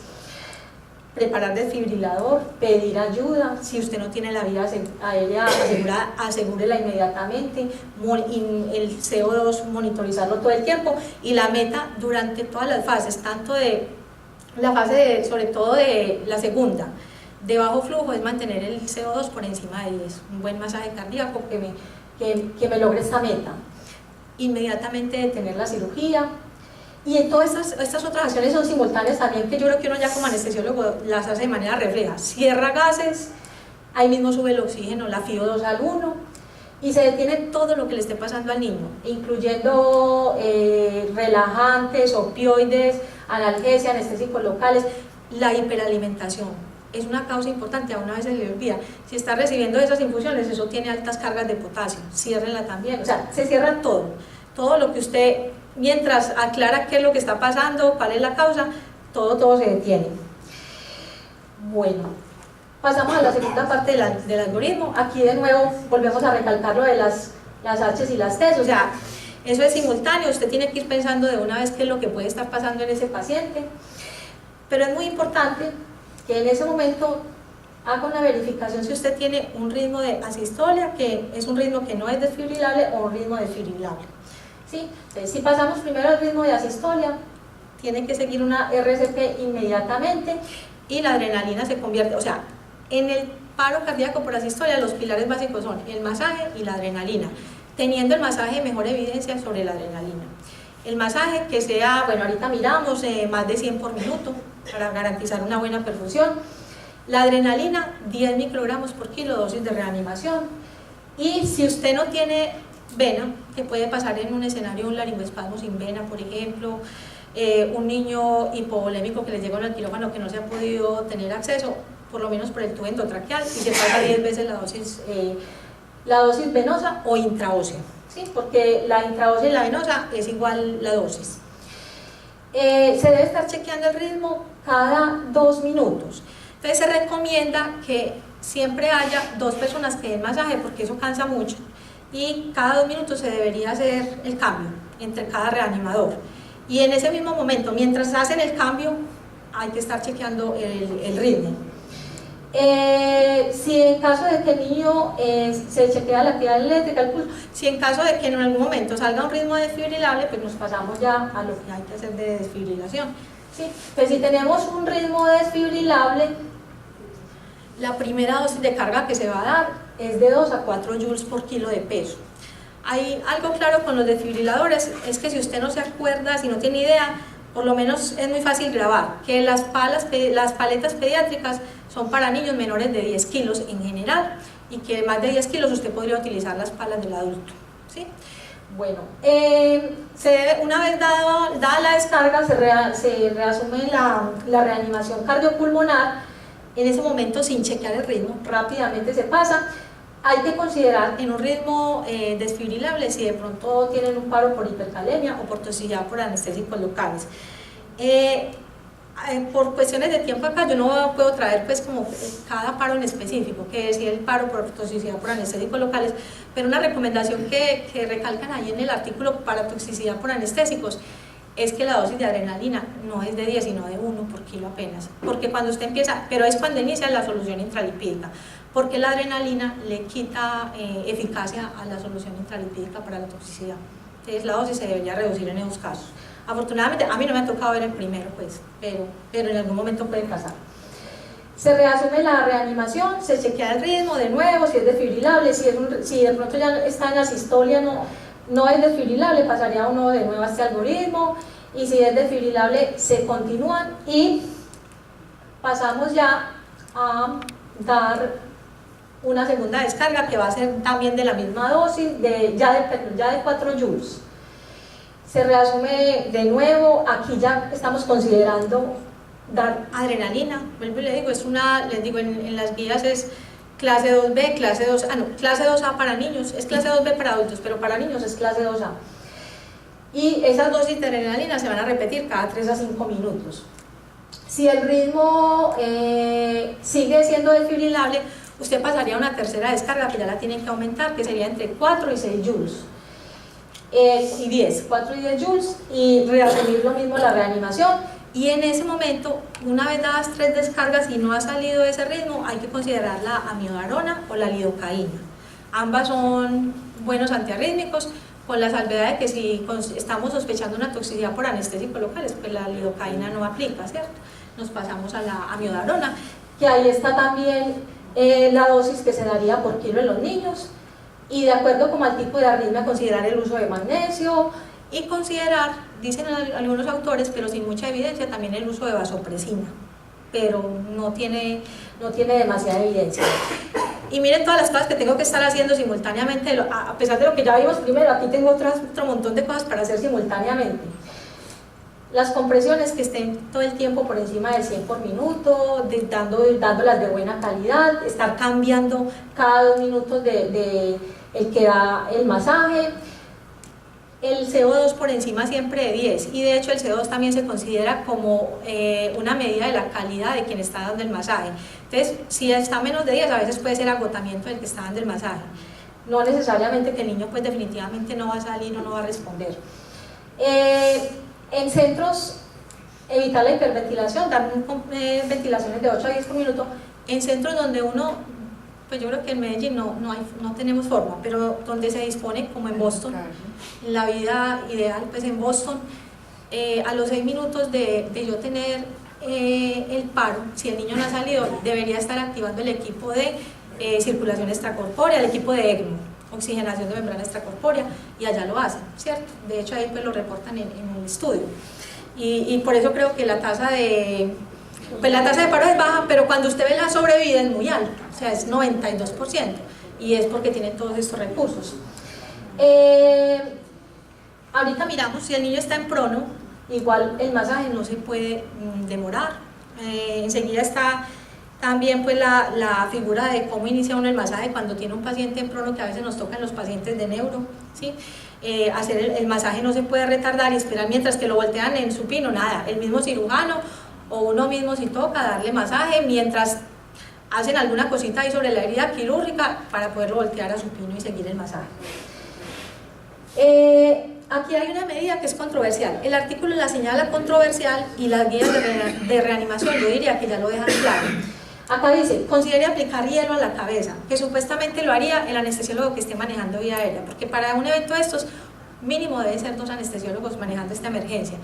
Preparar desfibrilador, pedir ayuda, si usted no tiene la vía aérea asegurada, asegúrela inmediatamente, el CO2 monitorizarlo todo el tiempo, y la meta durante todas las fases, tanto de la fase sobre todo de la segunda, de bajo flujo, es mantener el CO2 por encima de 10, un buen masaje cardíaco que me logre esta meta, inmediatamente detener la cirugía. Y todas estas otras acciones son simultáneas también, que yo creo que uno ya como anestesiólogo las hace de manera refleja. Cierra gases, ahí mismo sube el oxígeno, la FiO2 al 1, y se detiene todo lo que le esté pasando al niño, incluyendo relajantes, opioides, analgesia, anestésicos locales. La hiperalimentación es una causa importante, a una vez se le olvida. Si está recibiendo esas infusiones, eso tiene altas cargas de potasio, ciérrenla también. O sea, se cierra todo lo que usted, mientras aclara qué es lo que está pasando, cuál es la causa, todo se detiene. Bueno, pasamos a la segunda parte del algoritmo. Aquí de nuevo volvemos a recalcar lo de las H y las T, o sea, eso es simultáneo, usted tiene que ir pensando de una vez qué es lo que puede estar pasando en ese paciente, pero es muy importante que en ese momento haga una verificación si usted tiene un ritmo de asistolia, que es un ritmo que no es desfibrilable, o un ritmo desfibrilable. ¿Sí? Entonces, si pasamos primero al ritmo de asistolia, tiene que seguir una RCP inmediatamente, y la adrenalina se convierte, o sea, en el paro cardíaco por asistolia los pilares básicos son el masaje y la adrenalina, teniendo el masaje mejor evidencia sobre la adrenalina. El masaje que sea, bueno, ahorita miramos, más de 100 por minuto para garantizar una buena perfusión. La adrenalina, 10 microgramos por kilo, dosis de reanimación. Y si usted no tiene vena, que puede pasar en un escenario un laringoespasmo sin vena, por ejemplo, un niño hipovolémico que le llega al quirófano que no se ha podido tener acceso, por lo menos por el tubo endotraqueal, y se pasa 10 veces la dosis venosa o intraósea, ¿sí? Porque la intraósea y la venosa es igual la dosis. Se debe estar chequeando el ritmo cada 2 minutos. Entonces se recomienda que siempre haya 2 personas que den masaje, porque eso cansa mucho, y cada 2 minutos se debería hacer el cambio entre cada reanimador, y en ese mismo momento, mientras hacen el cambio, hay que estar chequeando el ritmo. Si en caso de que el niño se chequea la actividad eléctrica, el pulso, si en caso de que en algún momento salga un ritmo desfibrilable, pues nos pasamos ya a lo que hay que hacer de desfibrilación, ¿sí? Pues si tenemos un ritmo desfibrilable, la primera dosis de carga que se va a dar es de 2 a 4 joules por kilo de peso. Hay algo claro con los desfibriladores, es que si usted no se acuerda, si no tiene idea, por lo menos es muy fácil grabar, que las paletas pediátricas son para niños menores de 10 kilos en general, y que más de 10 kilos usted podría utilizar las palas del adulto, ¿sí? Bueno, una vez dada la descarga, se reasume la reanimación cardiopulmonar. En ese momento, sin chequear el ritmo, rápidamente se pasa. Hay que considerar en un ritmo desfibrilable si de pronto tienen un paro por hipercalemia o por toxicidad por anestésicos locales. por cuestiones de tiempo acá yo no puedo traer pues como cada paro en específico, que es el paro por toxicidad por anestésicos locales, pero una recomendación que recalcan ahí en el artículo para toxicidad por anestésicos es que la dosis de adrenalina no es de 10 sino de 1 por kilo apenas, porque cuando usted empieza, pero es cuando inicia la solución intralipídica, porque la adrenalina le quita eficacia a la solución intralipídica para la toxicidad, entonces la dosis se debería reducir en esos casos. Afortunadamente, a mí no me ha tocado ver el primero, pues, pero en algún momento puede pasar. Se reasume la reanimación, se chequea el ritmo de nuevo, si es desfibrilable, si de pronto ya está en la sistolia, no es desfibrilable, pasaría uno de nuevo a este algoritmo, y si es desfibrilable, se continúan, y pasamos ya a dar una segunda descarga que va a ser también de la misma dosis, ya de 4 joules. Se reasume de nuevo, aquí ya estamos considerando dar adrenalina, vuelvo y le digo, les digo en las guías es clase 2B, clase 2A, clase 2A para niños, es clase 2B para adultos, pero para niños es clase 2A. Y esas dosis de adrenalina se van a repetir cada 3 a 5 minutos. Si el ritmo sigue siendo desfibrilable, usted pasaría a una tercera descarga que ya la tienen que aumentar, que sería entre 4 y 6 joules. Y 10, 4 y 10 joules, y reasumir lo mismo la reanimación, y en ese momento, una vez dadas 3 descargas y no ha salido ese ritmo, hay que considerar la amiodarona o la lidocaína. Ambas son buenos antiarrítmicos, con la salvedad de que si estamos sospechando una toxicidad por anestésicos locales, pues la lidocaína no aplica, ¿cierto? Nos pasamos a la amiodarona, que ahí está también la dosis que se daría por kilo en los niños, y de acuerdo como al tipo de arritmia considerar el uso de magnesio y considerar, dicen algunos autores, pero sin mucha evidencia, también el uso de vasopresina, pero no tiene demasiada evidencia. Y miren todas las cosas que tengo que estar haciendo simultáneamente, a pesar de lo que ya vimos primero, aquí tengo otro montón de cosas para hacer simultáneamente. Las compresiones que estén todo el tiempo por encima de 100 por minuto, dándolas de buena calidad, estar cambiando cada 2 minutos el que da el masaje, el CO2 por encima siempre de 10, y de hecho el CO2 también se considera como una medida de la calidad de quien está dando el masaje. Entonces, si está menos de 10, a veces puede ser agotamiento del que está dando el masaje, no necesariamente que el niño pues definitivamente no va a salir o no va a responder. En centros, evitar la hiperventilación, dar ventilaciones de 8 a 10 por minuto, en centros donde uno, pues yo creo que en Medellín no tenemos forma, pero donde se dispone, como en Boston, la vida ideal, pues en Boston, a los 6 minutos de yo tener el paro, si el niño no ha salido, debería estar activando el equipo de circulación extracorpórea, el equipo de ECMO, oxigenación de membrana extracorpórea, y allá lo hacen, ¿cierto? De hecho ahí pues lo reportan en un estudio, y por eso creo que la tasa de paro es baja, pero cuando usted ve la sobrevida es muy alta, o sea es 92%, y es porque tienen todos estos recursos. Ahorita miramos, si el niño está en prono, igual el masaje no se puede demorar, enseguida está también pues la figura de cómo inicia uno el masaje cuando tiene un paciente en prono, que a veces nos tocan los pacientes de neuro, ¿sí? Hacer el masaje no se puede retardar y esperar mientras que lo voltean en supino, nada, el mismo cirujano o uno mismo si toca darle masaje mientras hacen alguna cosita ahí sobre la herida quirúrgica para poderlo voltear a supino y seguir el masaje. Aquí hay una medida que es controversial, el artículo la señala controversial y las guías de reanimación yo diría que ya lo dejan claro. Acá dice, considere aplicar hielo a la cabeza, que supuestamente lo haría el anestesiólogo que esté manejando vía aérea, porque para un evento de estos mínimo deben ser 2 anestesiólogos manejando esta emergencia,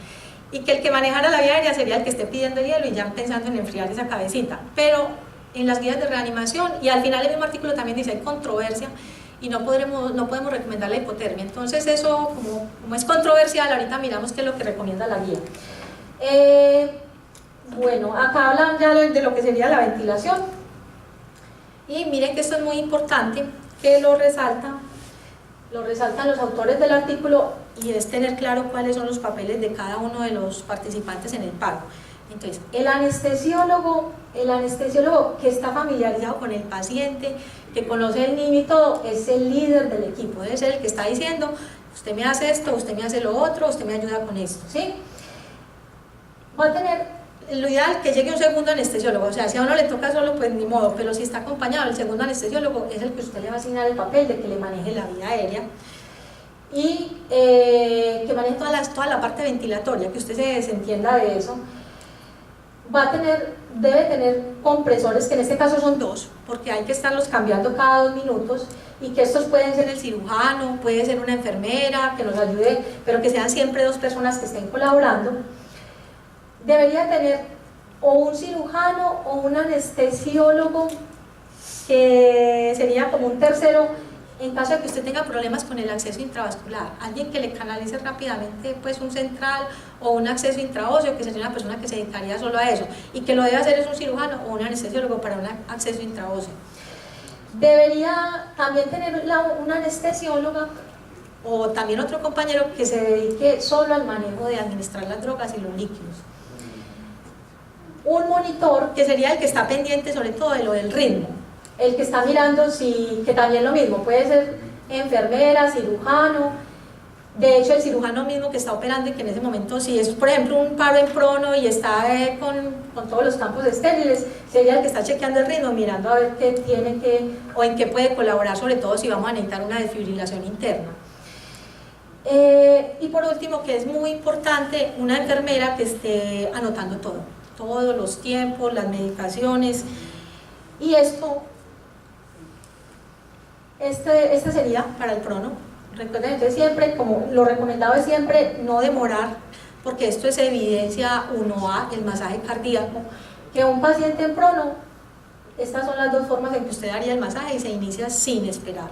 y que el que manejara la vía aérea sería el que esté pidiendo el hielo y ya pensando en enfriar esa cabecita, pero en las guías de reanimación, y al final el mismo artículo también dice, hay controversia, y no podemos recomendar la hipotermia, entonces eso como es controversial, ahorita miramos qué es lo que recomienda la guía. Bueno, acá hablan ya de lo que sería la ventilación, y miren que esto es muy importante, que lo resaltan los autores del artículo, y es tener claro cuáles son los papeles de cada uno de los participantes en el paro. Entonces, el anestesiólogo que está familiarizado con el paciente, que conoce el niño y todo, es el líder del equipo, debe ser el que está diciendo, usted me hace esto, usted me hace lo otro, usted me ayuda con esto, ¿sí? Va a tener lo ideal que llegue un segundo anestesiólogo, o sea, si a uno le toca solo, pues ni modo, pero si está acompañado, el segundo anestesiólogo es el que usted le va a asignar el papel de que le maneje la vía aérea y que maneje toda la parte ventilatoria, que usted se desentienda de eso. Debe tener compresores, que en este caso son 2, porque hay que estarlos cambiando cada 2 minutos, y que estos pueden ser el cirujano, puede ser una enfermera que nos ayude, pero que sean siempre 2 personas que estén colaborando. Debería tener o un cirujano o un anestesiólogo, que sería como un tercero en caso de que usted tenga problemas con el acceso intravascular, alguien que le canalice rápidamente pues un central o un acceso intraóseo, que sería una persona que se dedicaría solo a eso, y que lo debe hacer es un cirujano o un anestesiólogo para un acceso intraóseo. Debería también tener una anestesióloga o también otro compañero que se dedique solo al manejo de administrar las drogas y los líquidos. Un monitor, que sería el que está pendiente sobre todo de lo del ritmo, el que está mirando, que también lo mismo, puede ser enfermera, cirujano. De hecho, el cirujano mismo que está operando y que en ese momento, si es por ejemplo un paro en prono y está con todos los campos estériles, sería el que está chequeando el ritmo, mirando a ver qué tiene o en qué puede colaborar, sobre todo si vamos a necesitar una desfibrilación interna. Y por último, que es muy importante, una enfermera que esté anotando todos los tiempos, las medicaciones, y este sería para el prono. Recuerden entonces siempre, como lo recomendado es siempre no demorar, porque esto es evidencia 1A, el masaje cardíaco, que un paciente en prono, estas son las 2 formas en que usted haría el masaje y se inicia sin esperar.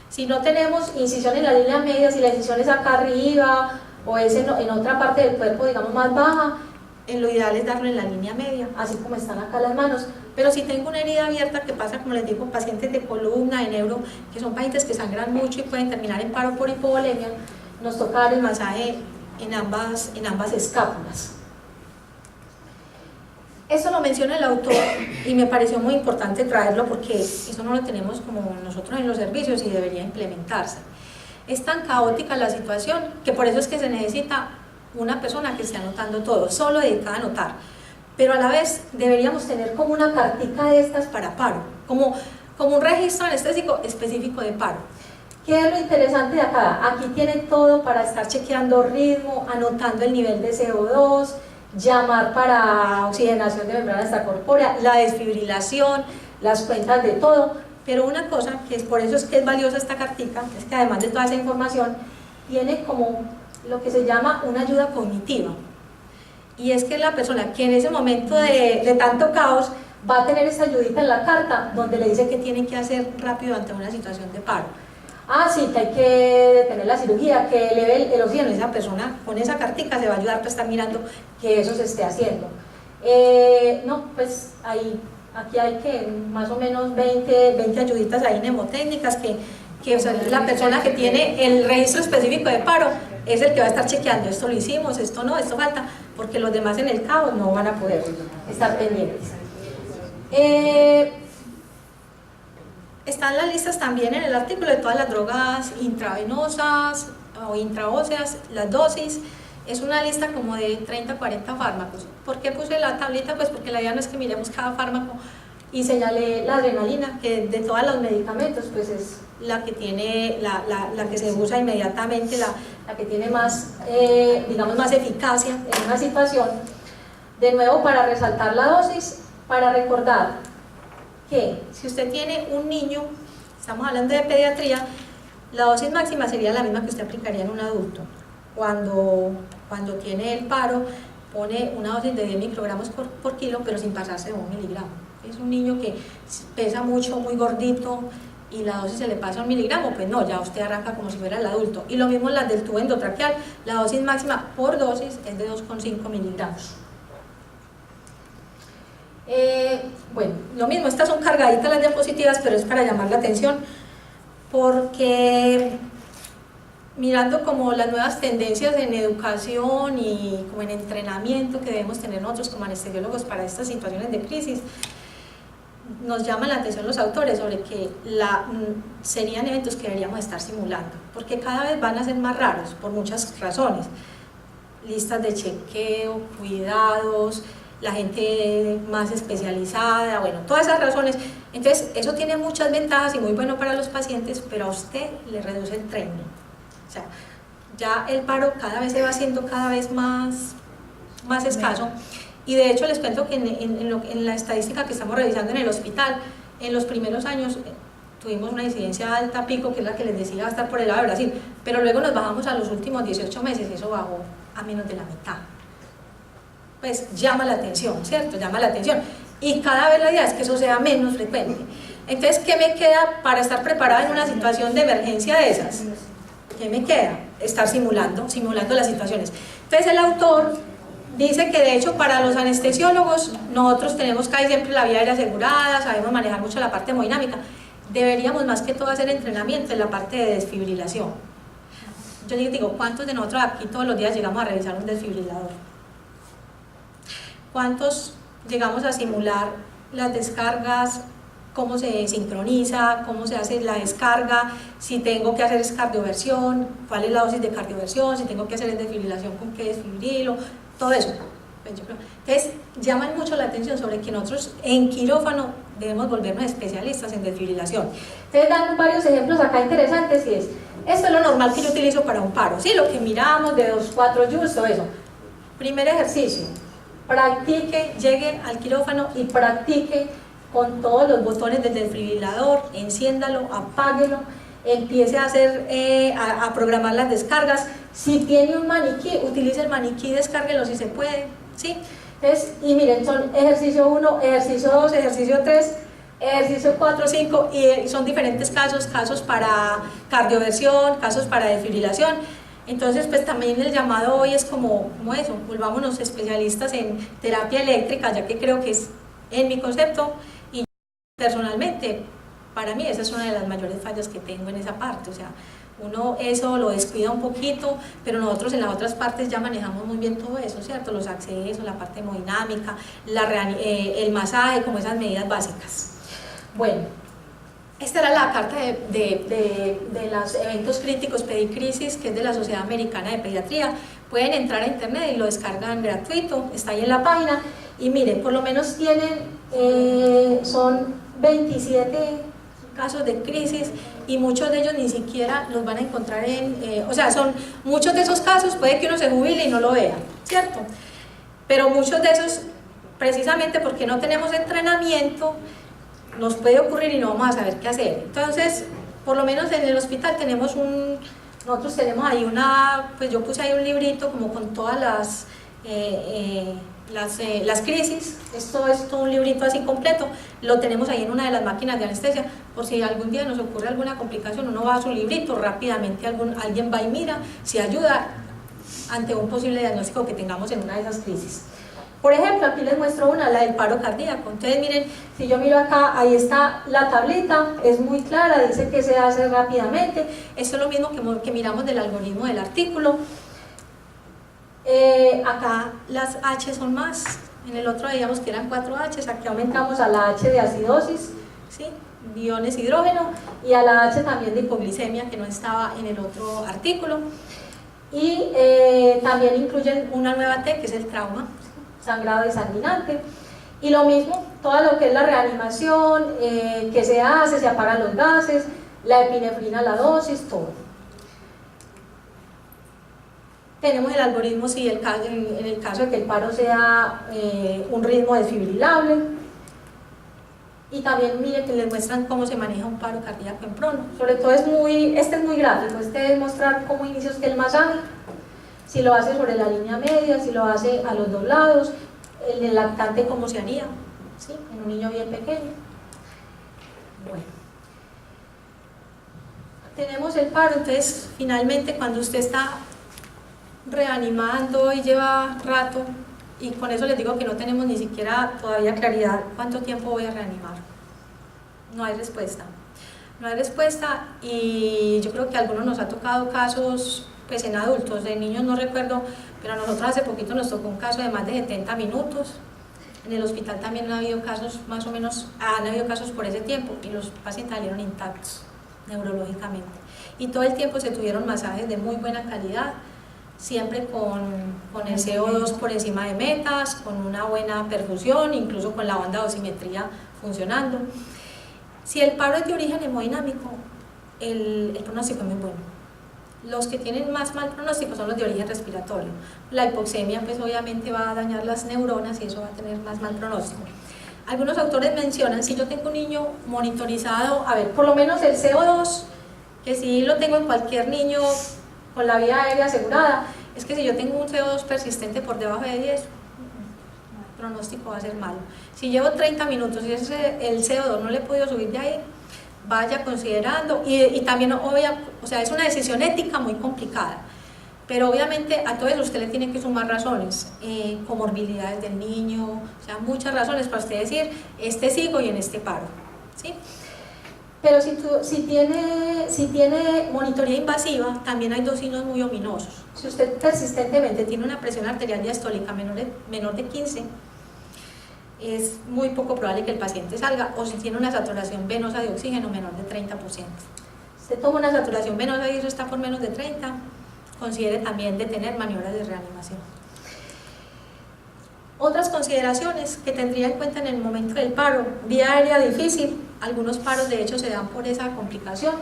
Si no tenemos incisión en la línea media, si la incisión es acá arriba o es en otra parte del cuerpo, digamos más baja, lo ideal es darlo en la línea media, así como están acá las manos. Pero si tengo una herida abierta, que pasa, como les digo, pacientes de columna, de neuro, que son pacientes que sangran mucho y pueden terminar en paro por hipovolemia, nos toca dar el masaje en ambas escápulas. Eso lo menciona el autor y me pareció muy importante traerlo porque eso no lo tenemos como nosotros en los servicios y debería implementarse. Es tan caótica la situación que por eso es que se necesita una persona que esté anotando todo, solo dedicada a anotar, pero a la vez deberíamos tener como una cartica de estas para paro, como un registro anestésico específico de paro. ¿Qué es lo interesante de acá? Aquí tiene todo para estar chequeando ritmo, anotando el nivel de CO2, llamar para oxigenación de membrana extracorpórea, la desfibrilación, las cuentas de todo, pero una cosa que es por eso es que es valiosa esta cartica, es que además de toda esa información, tiene como lo que se llama una ayuda cognitiva, y es que la persona que en ese momento de tanto caos va a tener esa ayudita en la carta donde le dice que tiene que hacer rápido ante una situación de paro. Sí, que hay que detener la cirugía, que eleve el oxígeno. Esa persona con esa cartica se va a ayudar para estar mirando que eso se esté haciendo. No, pues aquí hay que más o menos 20 ayuditas ahí mnemotécnicas que o sea, la persona que tiene el registro específico de paro es el que va a estar chequeando, esto lo hicimos, esto no, esto falta, porque los demás en el caos no van a poder estar pendientes. Están las listas también en el artículo de todas las drogas intravenosas o intraóseas, las dosis. Es una lista como de 30 40 fármacos. ¿Por qué puse la tablita? Pues porque la idea no es que miremos cada fármaco, y señalé la adrenalina, que de todos los medicamentos pues es la que tiene, la que se usa inmediatamente, la que tiene más, digamos, más eficacia en una situación. De nuevo, para resaltar la dosis, para recordar que si usted tiene un niño, estamos hablando de pediatría, la dosis máxima sería la misma que usted aplicaría en un adulto. Cuando tiene el paro, pone una dosis de 10 microgramos por kilo, pero sin pasarse de 1 miligramo. Es un niño que pesa mucho, muy gordito, y la dosis se le pasa a 1 miligramo, pues no, ya usted arranca como si fuera el adulto. Y lo mismo las del tubo endotraqueal, la dosis máxima por dosis es de 2,5 miligramos. Bueno, lo mismo, estas son cargaditas las diapositivas, pero es para llamar la atención, porque mirando como las nuevas tendencias en educación y como en entrenamiento que debemos tener nosotros como anestesiólogos para estas situaciones de crisis, nos llaman la atención los autores sobre que serían eventos que deberíamos estar simulando, porque cada vez van a ser más raros por muchas razones: listas de chequeo, cuidados, la gente más especializada, bueno, todas esas razones. Entonces, eso tiene muchas ventajas y muy bueno para los pacientes, pero a usted le reduce el training. O sea, ya el paro cada vez se va haciendo cada vez más escaso. Y de hecho les cuento que en la estadística que estamos revisando en el hospital, en los primeros años tuvimos una incidencia alta pico, que es la que les decía, va a estar por el lado de Brasil, pero luego nos bajamos a los últimos 18 meses y eso bajó a menos de la mitad. Pues llama la atención, ¿cierto? Llama la atención. Y cada vez la idea es que eso sea menos frecuente. Entonces, ¿qué me queda para estar preparada en una situación de emergencia de esas? ¿Qué me queda? Estar simulando las situaciones. Entonces, el autor dice que de hecho para los anestesiólogos nosotros tenemos casi siempre la vía aérea asegurada, sabemos manejar mucho la parte hemodinámica. Deberíamos más que todo hacer entrenamiento en la parte de desfibrilación. Yo digo, ¿cuántos de nosotros aquí todos los días llegamos a revisar un desfibrilador? ¿Cuántos llegamos a simular las descargas? ¿Cómo se sincroniza? ¿Cómo se hace la descarga? Si tengo que hacer cardioversión, ¿cuál es la dosis de cardioversión? Si tengo que hacer desfibrilación, ¿con qué desfibrilo? Todo eso. Entonces, llaman mucho la atención sobre que nosotros en quirófano debemos volvernos especialistas en desfibrilación. Ustedes dan varios ejemplos acá interesantes y esto es lo normal que yo utilizo para un paro, ¿sí? Lo que miramos de 2-4 joules, todo eso. Primer ejercicio, practique, llegue al quirófano y practique con todos los botones del desfibrilador, enciéndalo, apáguelo, empiece a hacer, a programar las descargas. Si tiene un maniquí, utilice el maniquí, descárguelo si se puede, ¿sí? Entonces, y miren, son ejercicio 1, ejercicio 2, ejercicio 3, ejercicio 4, 5, y son diferentes casos para cardioversión, casos para desfibrilación. Entonces, pues también el llamado hoy es como eso, volvámonos especialistas en terapia eléctrica, ya que creo que es en mi concepto, y personalmente, para mí esa es una de las mayores fallas que tengo en esa parte, o sea, uno eso lo descuida un poquito, pero nosotros en las otras partes ya manejamos muy bien todo eso, ¿cierto? Los accesos, la parte hemodinámica, el masaje, como esas medidas básicas. Bueno, esta era la carta de los eventos críticos Pedicrisis, que es de la Sociedad Americana de Pediatría. Pueden entrar a internet y lo descargan gratuito, está ahí en la página, y miren, por lo menos tienen, son 27 casos de crisis, y muchos de ellos ni siquiera los van a encontrar o sea, son muchos de esos casos, puede que uno se jubile y no lo vea, ¿cierto? Pero muchos de esos, precisamente porque no tenemos entrenamiento, nos puede ocurrir y no vamos a saber qué hacer. Entonces, por lo menos en el hospital tenemos nosotros tenemos ahí pues yo puse ahí un librito como con todas las crisis. Esto es todo un librito así completo, lo tenemos ahí en una de las máquinas de anestesia, por si algún día nos ocurre alguna complicación, uno va a su librito, rápidamente alguien va y mira si ayuda ante un posible diagnóstico que tengamos en una de esas crisis. Por ejemplo, aquí les muestro una, la del paro cardíaco. Entonces miren, si yo miro acá, ahí está la tablita, es muy clara, dice que se hace rápidamente. Esto es lo mismo que miramos del algoritmo del artículo. Acá las H son más, en el otro veíamos que eran 4 H's, aquí aumentamos a la H de acidosis, ¿sí? Iones hidrógeno, y a la H también de hipoglicemia, que no estaba en el otro artículo. Y también incluyen una nueva T, que es el trauma, sangrado desanguinante, y lo mismo, todo lo que es la reanimación, que se hace, se apagan los gases, la epinefrina, la dosis, todo. Tenemos el algoritmo si en el caso de que el paro sea un ritmo desfibrilable, y también miren que les muestran cómo se maneja un paro cardíaco en prono. Sobre todo este es muy gráfico, este es mostrar cómo inicia usted el masaje, si lo hace sobre la línea media, si lo hace a los 2 lados, el del lactante cómo se haría, ¿sí? En un niño bien pequeño. Bueno, tenemos el paro. Entonces finalmente cuando usted está reanimando y lleva rato, y con eso les digo que no tenemos ni siquiera todavía claridad cuánto tiempo voy a reanimar, no hay respuesta, y yo creo que a algunos nos ha tocado casos pues en adultos, de niños no recuerdo, pero a nosotros hace poquito nos tocó un caso de más de 70 minutos, en el hospital también ha habido casos más o menos, han habido casos por ese tiempo, y los pacientes salieron intactos neurológicamente, y todo el tiempo se tuvieron masajes de muy buena calidad, siempre con el CO2 por encima de metas, con una buena perfusión, incluso con la banda de dosimetría funcionando. Si el paro es de origen hemodinámico, el pronóstico es muy bueno. Los que tienen más mal pronóstico son los de origen respiratorio. La hipoxemia pues obviamente va a dañar las neuronas y eso va a tener más mal pronóstico. Algunos autores mencionan, si yo tengo un niño monitorizado, a ver, por lo menos el CO2, que si lo tengo en cualquier niño con la vía aérea asegurada, es que si yo tengo un CO2 persistente por debajo de 10, el pronóstico va a ser malo. Si llevo 30 minutos y el CO2 no le he podido subir de ahí, vaya considerando, y también, o sea, es una decisión ética muy complicada, pero obviamente a todo eso usted le tiene que sumar razones, comorbilidades del niño, o sea, muchas razones para usted decir, este sigo y en este paro, ¿sí? Pero si tiene monitoría invasiva, también hay dos signos muy ominosos. Si usted persistentemente tiene una presión arterial diastólica menor de 15, es muy poco probable que el paciente salga, o si tiene una saturación venosa de oxígeno menor de 30%. Si usted toma una saturación venosa y eso está por menos de 30, considere también detener maniobras de reanimación. Otras consideraciones que tendría en cuenta en el momento del paro: vía aérea difícil, algunos paros de hecho se dan por esa complicación,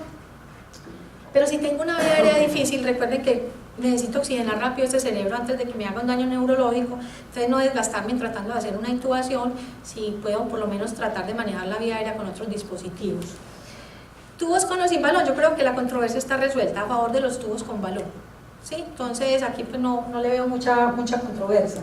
pero si tengo una vía aérea difícil, recuerden que necesito oxigenar rápido este cerebro antes de que me haga un daño neurológico, entonces no desgastarme tratando de hacer una intubación, si puedo por lo menos tratar de manejar la vía aérea con otros dispositivos. Tubos con o sin balón, yo creo que la controversia está resuelta a favor de los tubos con balón, ¿sí? Entonces aquí pues no le veo mucha controversia.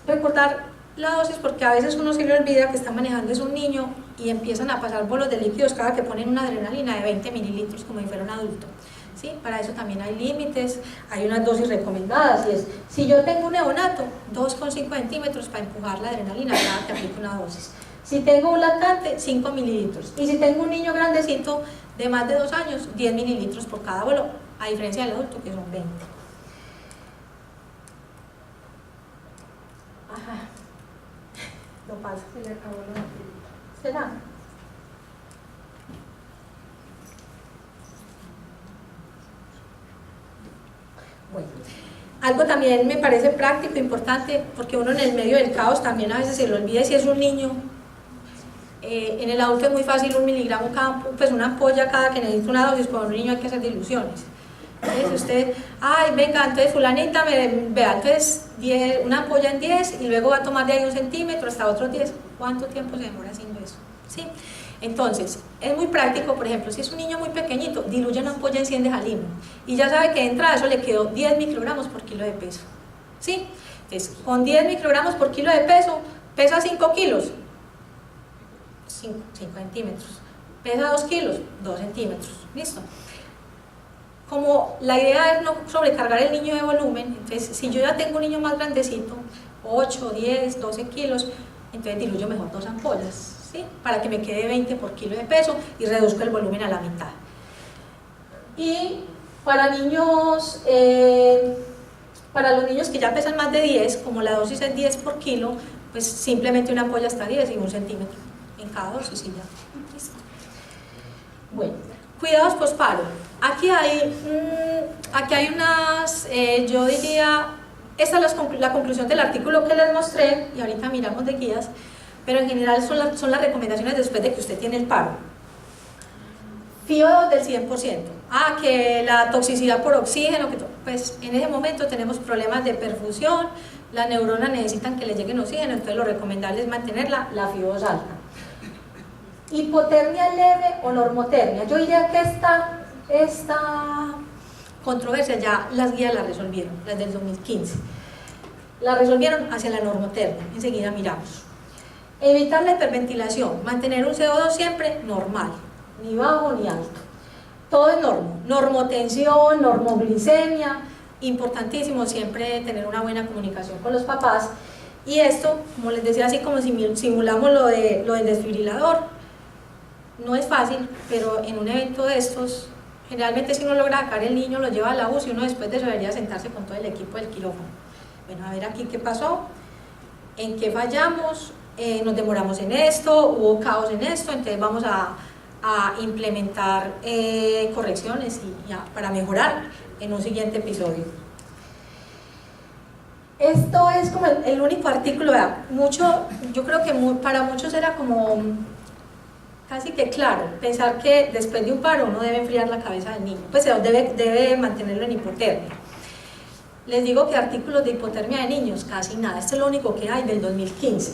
Recordar la dosis, porque a veces uno se le olvida que está manejando es un niño y empiezan a pasar bolos de líquidos cada que ponen una adrenalina de 20 mililitros como si fuera un adulto. ¿Sí? Para eso también hay límites, hay unas dosis recomendadas, y es, si yo tengo un neonato, 2,5 centímetros para empujar la adrenalina cada que aplico una dosis. Si tengo un lactante, 5 mililitros, y si tengo un niño grandecito de más de 2 años, 10 mililitros por cada bolo, a diferencia del adulto que son 20. Ajá, no pasa, se le acabó la batería. ¿Será? Bueno, algo también me parece práctico, importante, porque uno en el medio del caos también a veces se le olvida si es un niño. En el adulto es muy fácil 1 miligramo pues una ampolla cada que necesita una dosis, con un niño hay que hacer diluciones. Entonces usted, ay venga, entonces fulanita, vea, entonces una ampolla en 10 y luego va a tomar de ahí 1 centímetro hasta otros 10. ¿Cuánto tiempo se demora haciendo eso? ¿Sí? Entonces, es muy práctico, por ejemplo, si es un niño muy pequeñito, diluye una ampolla en 100 de jalimo y ya sabe que de entrada eso le quedó 10 microgramos por kilo de peso, ¿sí? Entonces, con 10 microgramos por kilo de peso, pesa 5 kilos, 5 centímetros, pesa 2 kilos, 2 centímetros, ¿listo? Como la idea es no sobrecargar el niño de volumen, entonces si yo ya tengo un niño más grandecito, 8, 10, 12 kilos, entonces diluyo mejor 2 ampollas, ¿sí? Para que me quede 20 por kilo de peso y reduzco el volumen a la mitad. Y para niños, para los niños que ya pesan más de 10, como la dosis es 10 por kilo, pues simplemente una ampolla hasta 10 y 1 centímetro en cada dosis y ya. ¿Listo? Bueno, cuidados posparo. Aquí hay unas, yo diría, esta es la conclusión del artículo que les mostré y ahorita miramos de guías, pero en general son las recomendaciones después de que usted tiene el paro. FIO del 100%. Que la toxicidad por oxígeno, pues en ese momento tenemos problemas de perfusión, las neuronas necesitan que le lleguen oxígeno, entonces lo recomendable es mantener la FIO alta. Hipotermia leve o normotermia. Yo diría que esta controversia ya las guías la resolvieron, las del 2015. La resolvieron hacia la normotermia, enseguida miramos. Evitar la hiperventilación, mantener un CO2 siempre normal, ni bajo ni alto. Todo es normotensión, normoglicemia, importantísimo siempre tener una buena comunicación con los papás. Y esto, como les decía, así como simulamos lo del desfibrilador, no es fácil, pero en un evento de estos, generalmente si uno logra sacar el niño, lo lleva a la UCI, uno después de eso debería sentarse con todo el equipo del quirófano. Bueno, a ver aquí qué pasó, en qué fallamos, nos demoramos en esto, hubo caos en esto, entonces vamos a implementar correcciones para mejorar en un siguiente episodio. Esto es como el único artículo, ¿verdad? Yo creo que para muchos era como casi que claro, pensar que después de un paro uno debe enfriar la cabeza del niño, pues debe mantenerlo en hipotermia. Les digo que artículos de hipotermia de niños, casi nada, esto es lo único que hay del 2015.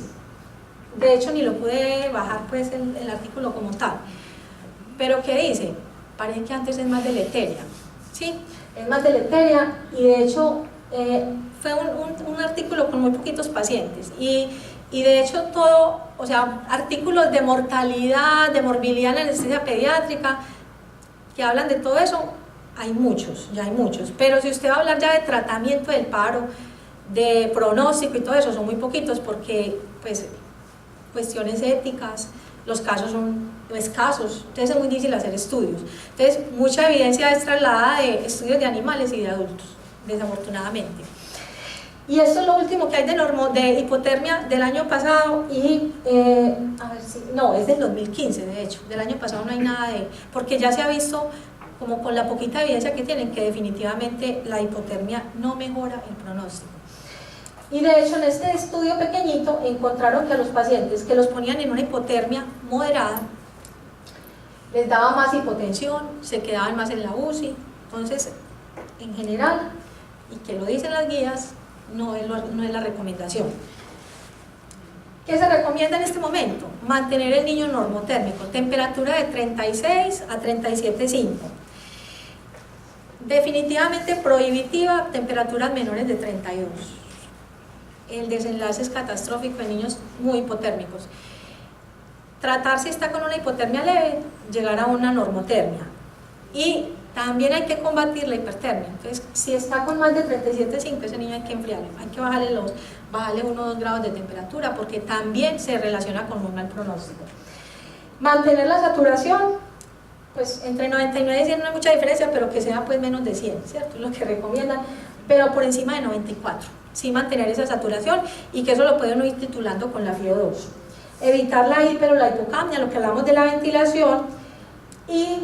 De hecho ni lo pude bajar pues el artículo como tal. Pero ¿qué dice? Parece que antes es más deleteria, ¿sí? Es más deleteria y de hecho fue un artículo con muy poquitos pacientes y de hecho todo, o sea, artículos de mortalidad, de morbilidad en la anestesia pediátrica que hablan de todo eso, hay muchos, pero si usted va a hablar ya de tratamiento del paro, de pronóstico y todo eso, son muy poquitos porque pues cuestiones éticas, los casos son escasos, entonces es muy difícil hacer estudios. Entonces mucha evidencia es trasladada de estudios de animales y de adultos, desafortunadamente. Y esto es lo último que hay de hipotermia del año pasado y, a ver si, no, es del 2015 de hecho, del año pasado no hay nada porque ya se ha visto como con la poquita evidencia que tienen que definitivamente la hipotermia no mejora el pronóstico. Y de hecho en este estudio pequeñito encontraron que a los pacientes que los ponían en una hipotermia moderada les daba más hipotensión, se quedaban más en la UCI, entonces en general, y que lo dicen las guías, no es la recomendación. ¿Qué se recomienda en este momento? Mantener el niño normotérmico, temperatura de 36 a 37,5. Definitivamente prohibitiva, temperaturas menores de 32. El desenlace es catastrófico en niños muy hipotérmicos. Tratar si está con una hipotermia leve, llegar a una normotermia. Y también hay que combatir la hipertermia. Entonces, si está con más de 37,5, ese niño hay que enfriarlo, hay que bajarle 1 o 2 grados de temperatura, porque también se relaciona con un mal pronóstico. Mantener la saturación, pues entre 99 y 100 no hay mucha diferencia, pero que sea pues menos de 100, ¿cierto? Es lo que recomiendan, pero por encima de 94, sí mantener esa saturación, y que eso lo pueden ir titulando con la FIO2. Evitar la hiper o la hipocapnia, lo que hablamos de la ventilación, y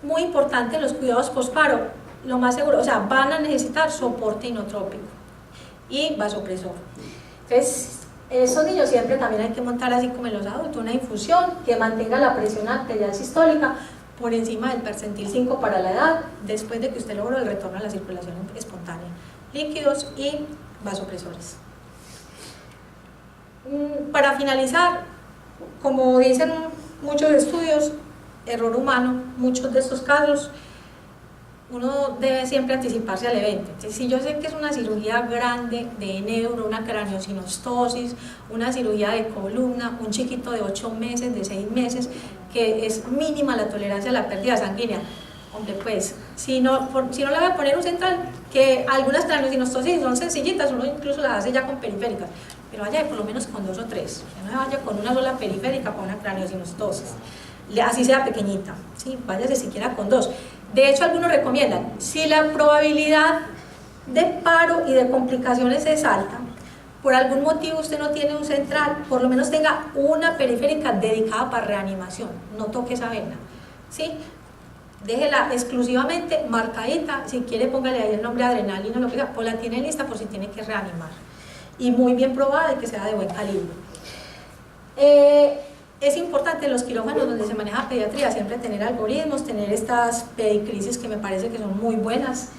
muy importante los cuidados posparo, lo más seguro, o sea, van a necesitar soporte inotrópico y vasopresor. Entonces, esos niños siempre también hay que montar, así como en los adultos, una infusión que mantenga la presión arterial sistólica por encima del percentil 5 para la edad, después de que usted logró el retorno a la circulación espontánea, líquidos y vasopresores. Para finalizar, como dicen muchos estudios, error humano, muchos de estos casos, uno debe siempre anticiparse al evento. Entonces, si yo sé que es una cirugía grande de neuro, una craneosinostosis, una cirugía de columna, un chiquito de 8 meses, de 6 meses, que es mínima la tolerancia a la pérdida sanguínea, hombre, pues, si no le voy a poner un central, que algunas craneosinostosis son sencillitas, uno incluso las hace ya con periféricas, pero vaya por lo menos con 2 o 3, que no vaya con una sola periférica para una craneosinostosis, así sea pequeñita, ¿sí? Váyase siquiera con 2. De hecho, algunos recomiendan, si la probabilidad de paro y de complicaciones es alta, por algún motivo usted no tiene un central, por lo menos tenga una periférica dedicada para reanimación, no toque esa vena, ¿sí? Déjela exclusivamente marcadita, si quiere póngale ahí el nombre adrenalina, lo que sea, pues la tiene lista por si tiene que reanimar, y muy bien probada y que sea de buen calibre. Es importante en los quirófanos donde se maneja pediatría siempre tener algoritmos, tener estas pedicrisis que me parece que son muy buenas,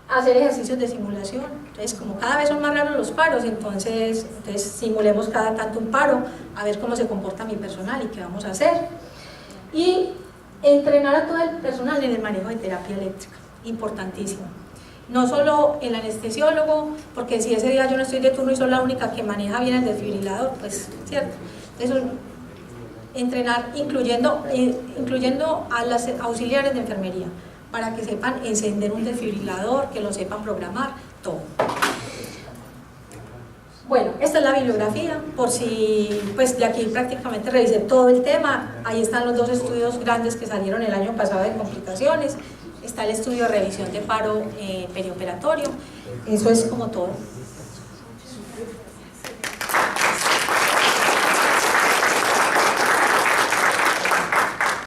hacer ejercicios de simulación. Entonces, como cada vez son más raros los paros, entonces simulemos cada tanto un paro, a ver cómo se comporta mi personal y qué vamos a hacer. Y entrenar a todo el personal en el manejo de terapia eléctrica, importantísimo. No solo el anestesiólogo, porque si ese día yo no estoy de turno y soy la única que maneja bien el desfibrilador, pues cierto. Eso, entrenar incluyendo a las auxiliares de enfermería para que sepan encender un desfibrilador, que lo sepan programar, todo. Bueno, esta es la bibliografía, por si, pues de aquí prácticamente revisé todo el tema. Ahí están los 2 estudios grandes que salieron el año pasado de complicaciones, está el estudio de revisión de paro perioperatorio, eso es como todo.